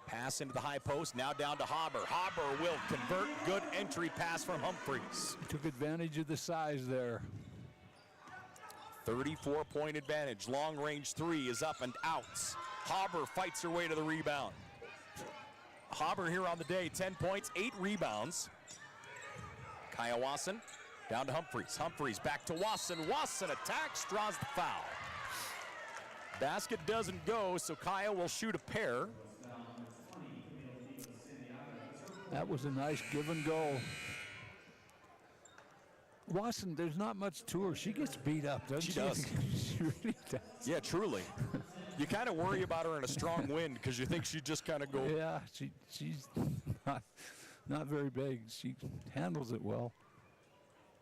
Pass into the high post, now down to Haber. Haber will convert. Good entry pass from Humphreys. Took advantage of the size there. 34-point advantage. Long range three is up and out. Haber fights her way to the rebound. Haber here on the day, 10 points, 8 rebounds. Kaya Wasson down to Humphreys. Humphreys back to Wasson. Wasson attacks, draws the foul. Basket doesn't go, so Kaya will shoot a pair. That was a nice give and go. Wasson, there's not much to her. She gets beat up, doesn't she? She does. She really does. Yeah, truly. You kind of worry about her in a strong wind because you think she'd just kind of go. Yeah, she's not very big. She handles it well.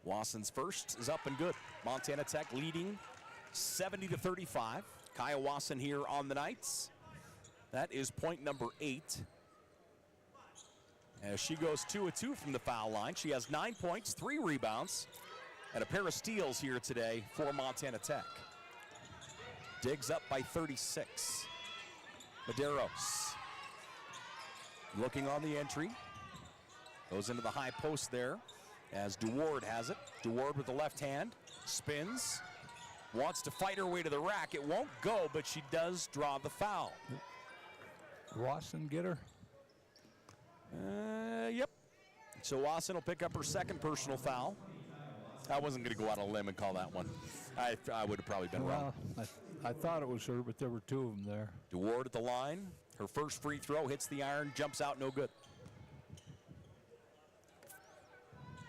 Wasson's first is up and good. Montana Tech leading 70-35. Kaya Wasson here on the Knights. That is point number 8. As she goes 2 of 2 from the foul line. She has 9 points, 3 rebounds, and a pair of steals here today for Montana Tech. Digs up by 36. Medeiros looking on the entry. Goes into the high post there as DeWard has it. DeWard with the left hand, spins, wants to fight her way to the rack. It won't go, but she does draw the foul. Wasson get her? Yep. So Wasson will pick up her second personal foul. I wasn't going to go out on a limb and call that one. I would have probably been wrong. I thought it was her, but there were 2 of them there. DeWard at the line. Her first free throw hits the iron, jumps out, no good.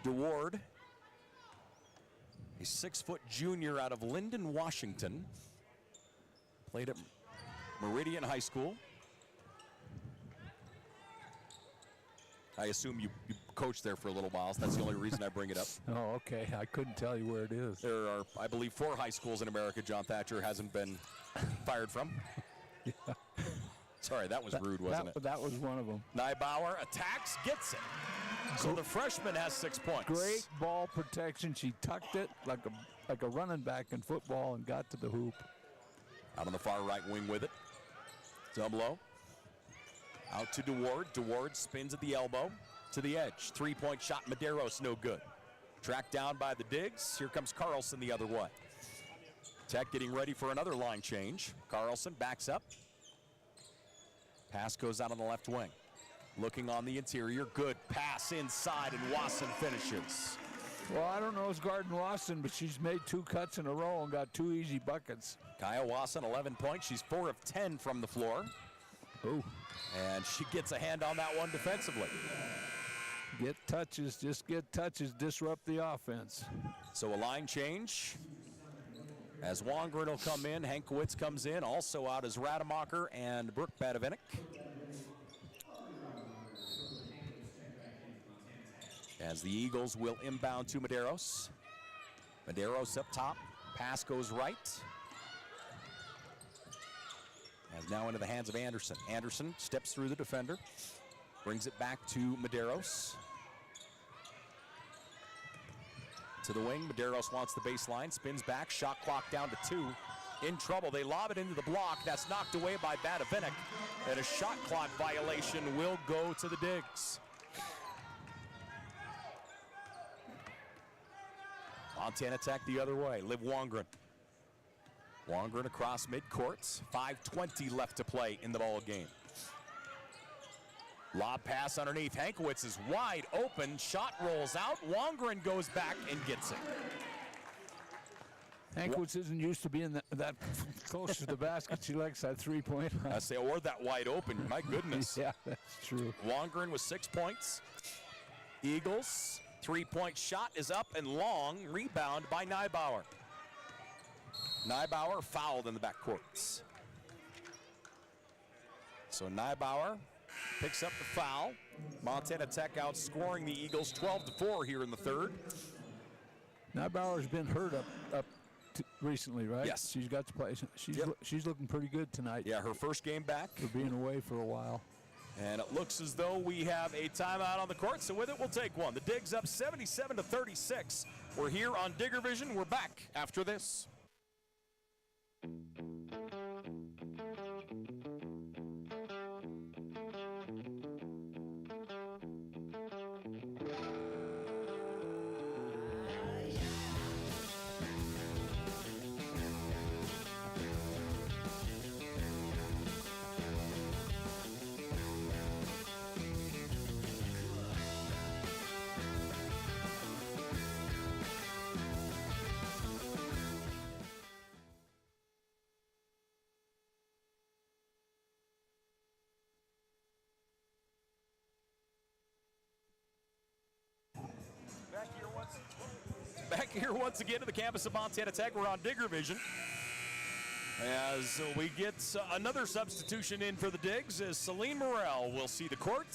DeWard, a 6-foot junior out of Linden, Washington. Played at Meridian High School. I assume you coached there for a little while, so that's the only reason I bring it up. Oh, okay. I couldn't tell you where it is. There are, I believe, 4 high schools in America John Thatcher hasn't been fired from. Yeah. Sorry, that was rude, wasn't it? That was one of them. Nybauer attacks, gets it. So the freshman has 6 points. Great ball protection. She tucked it like a running back in football and got to the hoop. Out on the far right wing with it. Dumlo. Out to DeWard. DeWard spins at the elbow to the edge. 3-point shot. Medeiros no good. Tracked down by the Digs. Here comes Carlson the other way. Tech getting ready for another line change. Carlson backs up. Pass goes out on the left wing. Looking on the interior. Good pass inside, and Wasson finishes. Well, I don't know who's guarding Wasson, but she's made 2 cuts in a row and got 2 easy buckets. Kaya Wasson, 11 points. She's 4 of 10 from the floor. Ooh. And she gets a hand on that one defensively. Get touches, just get touches, disrupt the offense. So a line change. As Wongren will come in, Hankowitz comes in. Also out is Rademacher and Brooke Badavinik. As the Eagles will inbound to Medeiros. Medeiros up top. Pass goes right. As now into the hands of Anderson. Anderson steps through the defender. Brings it back to Medeiros. To the wing. Medeiros wants the baseline. Spins back. Shot clock down to 2. In trouble. They lob it into the block. That's knocked away by Badavinik. And a shot clock violation will go to the Digs. Montana Tech the other way. Liv Wongren. Wongren across midcourt. 5:20 left to play in the ball game. Lob pass underneath. Hankwitz is wide open. Shot rolls out. Wongren goes back and gets it. Hankwitz isn't used to being that close to the basket. She likes that three-point. I say, or that wide open. My goodness. Yeah, that's true. Wongren with 6 points. Eagles, 3-point shot is up and long. Rebound by Neibauer. Neibauer fouled in the backcourts. So Neibauer picks up the foul. Montana Tech outscoring the Eagles 12-4 here in the third. Neibauer's been hurt up recently, right? Yes. She's got to play. She's looking pretty good tonight. Yeah, her first game back. For being away for a while. And it looks as though we have a timeout on the court, so with it, we'll take one. The Digs up 77-36. We're here on Digger Vision. We're back after this. Back here once again to the campus of Montana Tech. We're on Digger Vision. As we get another substitution in for the Digs, as Celine Morel will see the court.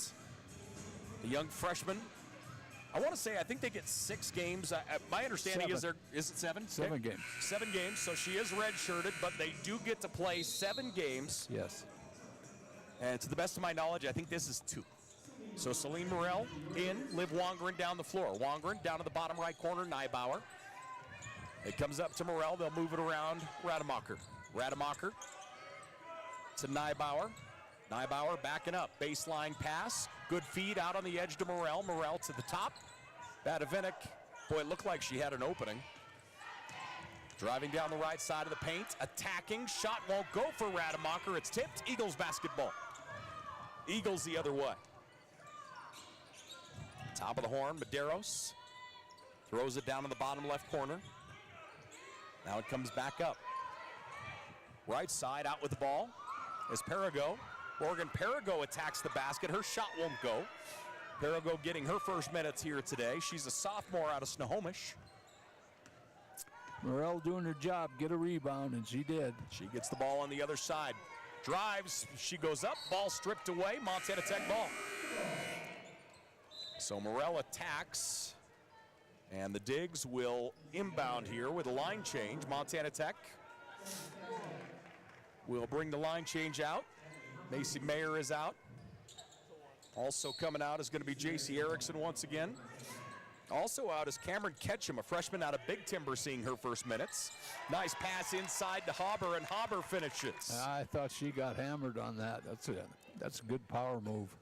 The young freshman. I want to say, I think they get 6 games. My understanding is is it 7? 7 games. 7 games, so she is redshirted, but they do get to play 7 games. Yes. And to the best of my knowledge, I think this is 2. So Celine Morel in, Liv Wongren down the floor. Wongren down to the bottom right corner, Neibauer. It comes up to Morel. They'll move it around Rademacher. Rademacher to Neibauer. Neibauer backing up. Baseline pass. Good feed out on the edge to Morel. Morel to the top. Badavinik. Boy, it looked like she had an opening. Driving down the right side of the paint. Attacking. Shot won't go for Rademacher. It's tipped. Eagles basketball. Eagles the other way. Top of the horn, Medeiros throws it down in the bottom left corner. Now it comes back up. Right side out with the ball is Perigo. Morgan Perigo attacks the basket. Her shot won't go. Perigo getting her first minutes here today. She's a sophomore out of Snohomish. Morel doing her job, get a rebound, and she did. She gets the ball on the other side. Drives, she goes up, ball stripped away, Montana Tech ball. So Morel attacks, and the Digs will inbound here with a line change. Montana Tech will bring the line change out. Macy Mayer is out. Also coming out is going to be J.C. Erickson once again. Also out is Cameron Ketchum, a freshman out of Big Timber, seeing her first minutes. Nice pass inside to Haber, and Haber finishes. I thought she got hammered on that. That's a good power move.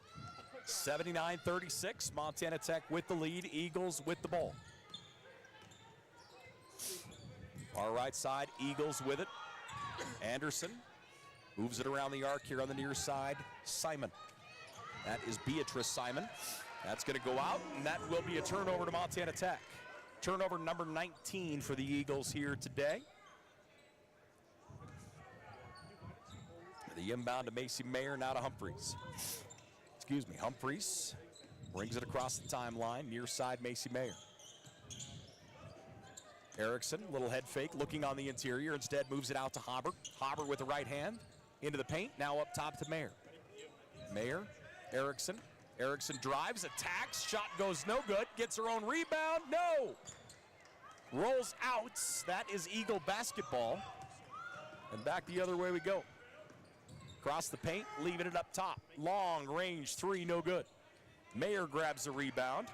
79-36, Montana Tech with the lead, Eagles with the ball. Our right side, Eagles with it. Anderson moves it around the arc here on the near side. Simon. That is Beatrice Simon. That's going to go out, and that will be a turnover to Montana Tech. Turnover number 19 for the Eagles here today. The inbound to Macy Mayer, now to Humphreys. Excuse me, Humphreys brings it across the timeline, near side Macy Mayer. Erickson, little head fake, looking on the interior, instead moves it out to Haber. Haber with the right hand, into the paint, now up top to Mayer. Mayer, Erickson. Erickson drives, attacks, shot goes no good, gets her own rebound, no! Rolls out, that is Eagle basketball. And back the other way we go. Across the paint, leaving it up top. Long range three, no good. Mayer grabs the rebound.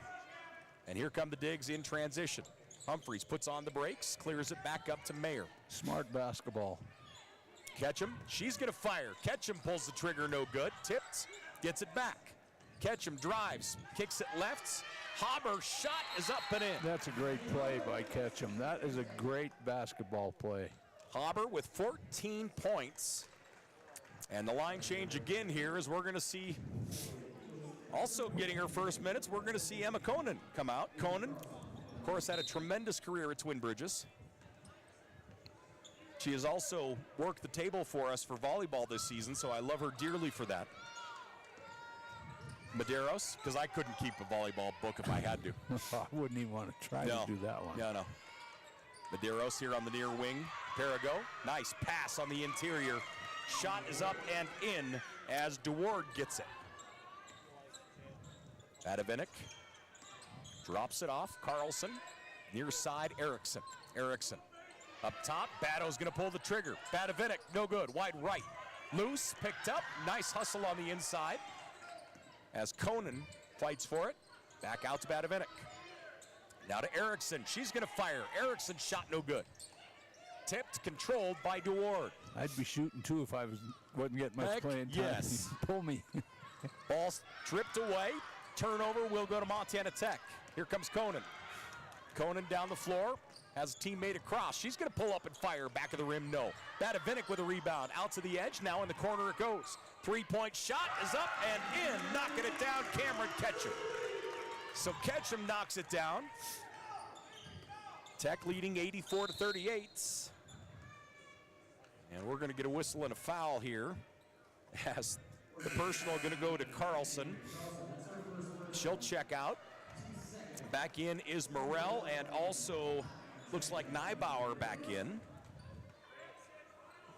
And here come the Digs in transition. Humphreys puts on the brakes, clears it back up to Mayer. Smart basketball. Ketchum, she's gonna fire. Ketchum pulls the trigger, no good. Tipped, gets it back. Ketchum drives, kicks it left. Haber shot is up and in. That's a great play by Ketchum. That is a great basketball play. Haber with 14 points. And the line change again here as we're going to see Also getting her first minutes, we're going to see Emma Conan come out. Conan, of course, had a tremendous career at Twin Bridges. She has also worked the table for us for volleyball this season, so I love her dearly for that. Medeiros, because I couldn't keep a volleyball book if I had to. I wouldn't even want to try to do that one. No. Medeiros here on the near wing. Perigo, nice pass on the interior. Shot is up and in as DeWard gets it. Badavinik drops it off. Carlson, near side, Erickson. Erickson up top. Bado's going to pull the trigger. Badavinik, no good. Wide right. Loose, picked up. Nice hustle on the inside as Conan fights for it. Back out to Badavinik. Now to Erickson. She's going to fire. Erickson's shot no good. Tipped, controlled by DeWard. I'd be shooting too if I wasn't getting much Heck, playing time. yes. Pull me. Ball tripped away. Turnover will go to Montana Tech. Here comes Conan. Conan down the floor. Has a teammate across. She's going to pull up and fire. Back of the rim, no. Badavinik with a rebound. Out to the edge. Now in the corner it goes. Three-point shot is up and in. Knocking it down, Cameron Ketchum. So Ketchum knocks it down. Tech leading 84-38. And we're going to get a whistle and a foul here as the personal going to go to Carlson. She'll check out. Back in is Morrell, and also looks like Neibauer back in.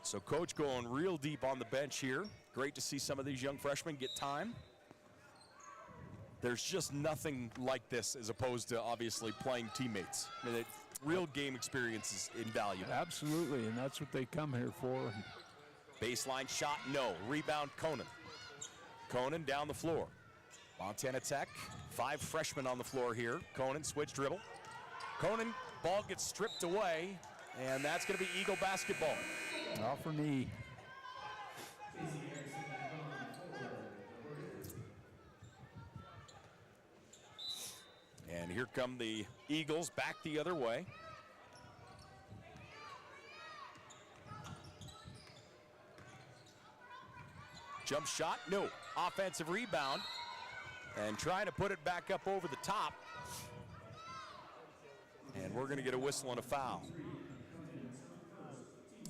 So coach going real deep on the bench here. Great to see some of these young freshmen get time. There's just nothing like this as opposed to obviously playing teammates. I mean, real game experience is invaluable. Absolutely, and that's what they come here for. Baseline shot, no. Rebound, Conan. Conan down the floor. Montana Tech, 5 freshmen on the floor here. Conan, switch dribble. Conan, ball gets stripped away, and that's going to be Eagle basketball. Off her knee. And here come the Eagles back the other way. Jump shot, no. Offensive rebound. And trying to put it back up over the top. And we're going to get a whistle and a foul.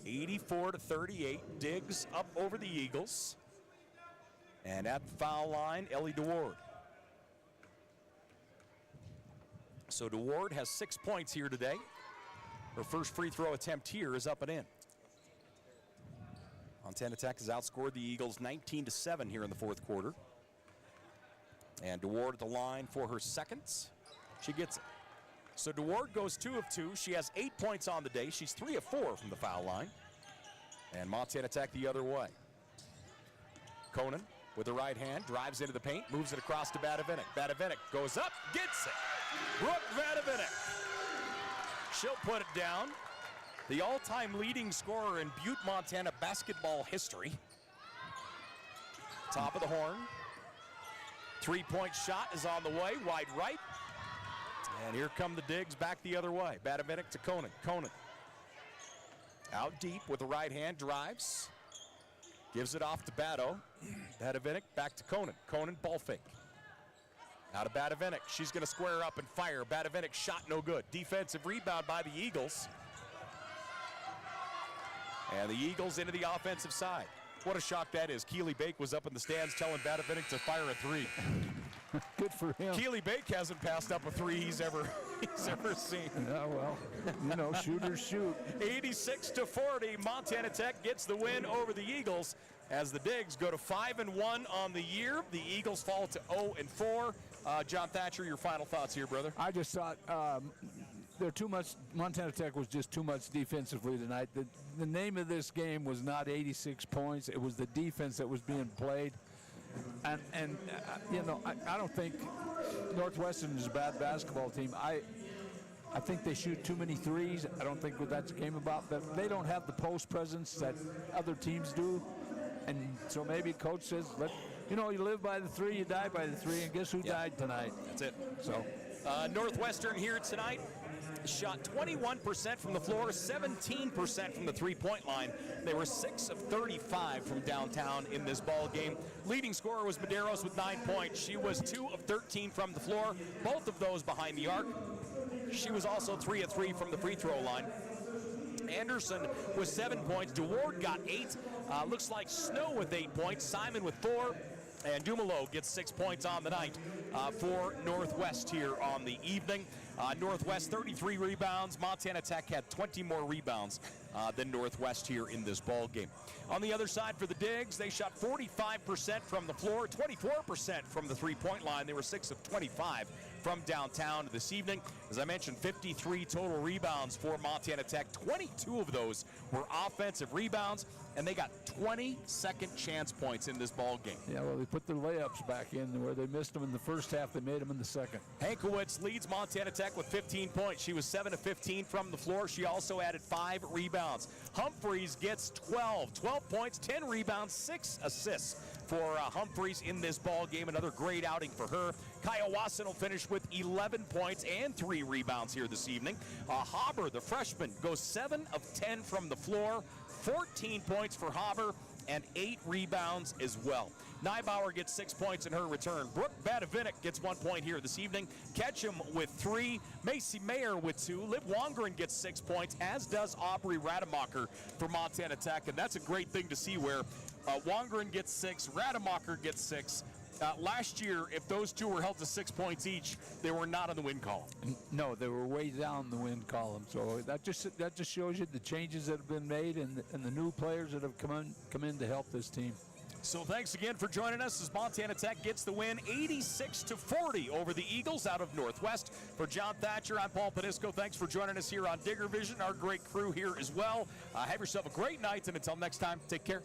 84-38, Diggs up over the Eagles. And at the foul line, Ellie DeWard. So DeWard has 6 points here today. Her first free throw attempt here is up and in. Montana Tech has outscored the Eagles 19-7 here in the fourth quarter. And DeWard at the line for her seconds. She gets it. So DeWard goes 2 of 2. She has 8 points on the day. She's 3 of 4 from the foul line. And Montana Tech the other way. Conan with the right hand, drives into the paint, moves it across to Badavinik. Badavinik goes up, gets it. Brooke Badavinik. She'll put it down. The all-time leading scorer in Butte, Montana basketball history. Top of the horn. Three-point shot is on the way, wide right. And here come the Digs back the other way. Badavinik to Conan. Conan out deep with the right hand, drives. Gives it off to Bado. Badavinik back to Conan. Conan ball fake. Now to Badavinik. She's going to square up and fire. Badavinik shot no good. Defensive rebound by the Eagles. And the Eagles into the offensive side. What a shock that is. Keely Bake was up in the stands telling Badavinik to fire a 3. Good for him. Keely Bake hasn't passed up a 3 he's ever seen. Yeah, well, you know, shooters shoot. 86-40, Montana Tech gets the win over the Eagles as the Digs go to 5-1 on the year. The Eagles fall to 0-4. John Thatcher, your final thoughts here, brother? I just thought they're too much. Montana Tech was just too much defensively tonight. The name of this game was not 86 points. It was the defense that was being played. And you know, I don't think Northwestern is a bad basketball team. I think they shoot too many threes. I don't think what that's a game about. But they don't have the post presence that other teams do. And so maybe coach says, you know, you live by the 3, you die by the 3, and guess who died tonight? That's it. So Northwestern here tonight shot 21% from the floor, 17% from the three-point line. They were 6 of 35 from downtown in this ball game. Leading scorer was Medeiros with 9 points. She was 2 of 13 from the floor, both of those behind the arc. She was also 3 of 3 from the free throw line. Anderson with 7 points. DeWard got 8. Looks like Snow with 8 points. Simon with 4. And Dumelo gets 6 points on the night for Northwest here on the evening. Northwest 33 rebounds. Montana Tech had 20 more rebounds than Northwest here in this ball game. On the other side for the Digs, they shot 45% from the floor, 24% from the three-point line. They were 6 of 25 from downtown this evening. As I mentioned, 53 total rebounds for Montana Tech. 22 of those were offensive rebounds, and they got 20 second chance points in this ball game. Yeah, well, they put their layups back in where they missed them in the first half. They made them in the second. Hankowitz leads Montana Tech with 15 points. She was 7 of 15 from the floor. She also added 5 rebounds. Humphreys gets 12 points, 10 rebounds, 6 assists for Humphreys in this ball game. Another great outing for her. Kaya Wasson will finish with 11 points and 3 rebounds here this evening. Haber, the freshman, goes 7 of 10 from the floor, 14 points for Haber, and 8 rebounds as well. Neibauer gets 6 points in her return. Brooke Badavinik gets 1 point here this evening. Ketchum with 3. Macy Mayer with 2. Liv Wongren gets 6 points, as does Aubrey Rademacher for Montana Tech. And that's a great thing to see where Wongren gets 6, Rademacher gets 6. Last year, if those two were held to 6 points each, they were not on the win column. No, they were way down the win column. So that just shows you the changes that have been made and the new players that have come in to help this team. So thanks again for joining us as Montana Tech gets the win 86-40 over the Eagles out of Northwest. For John Thatcher, I'm Paul Panisco. Thanks for joining us here on Digger Vision, our great crew here as well. Have yourself a great night, and until next time, take care.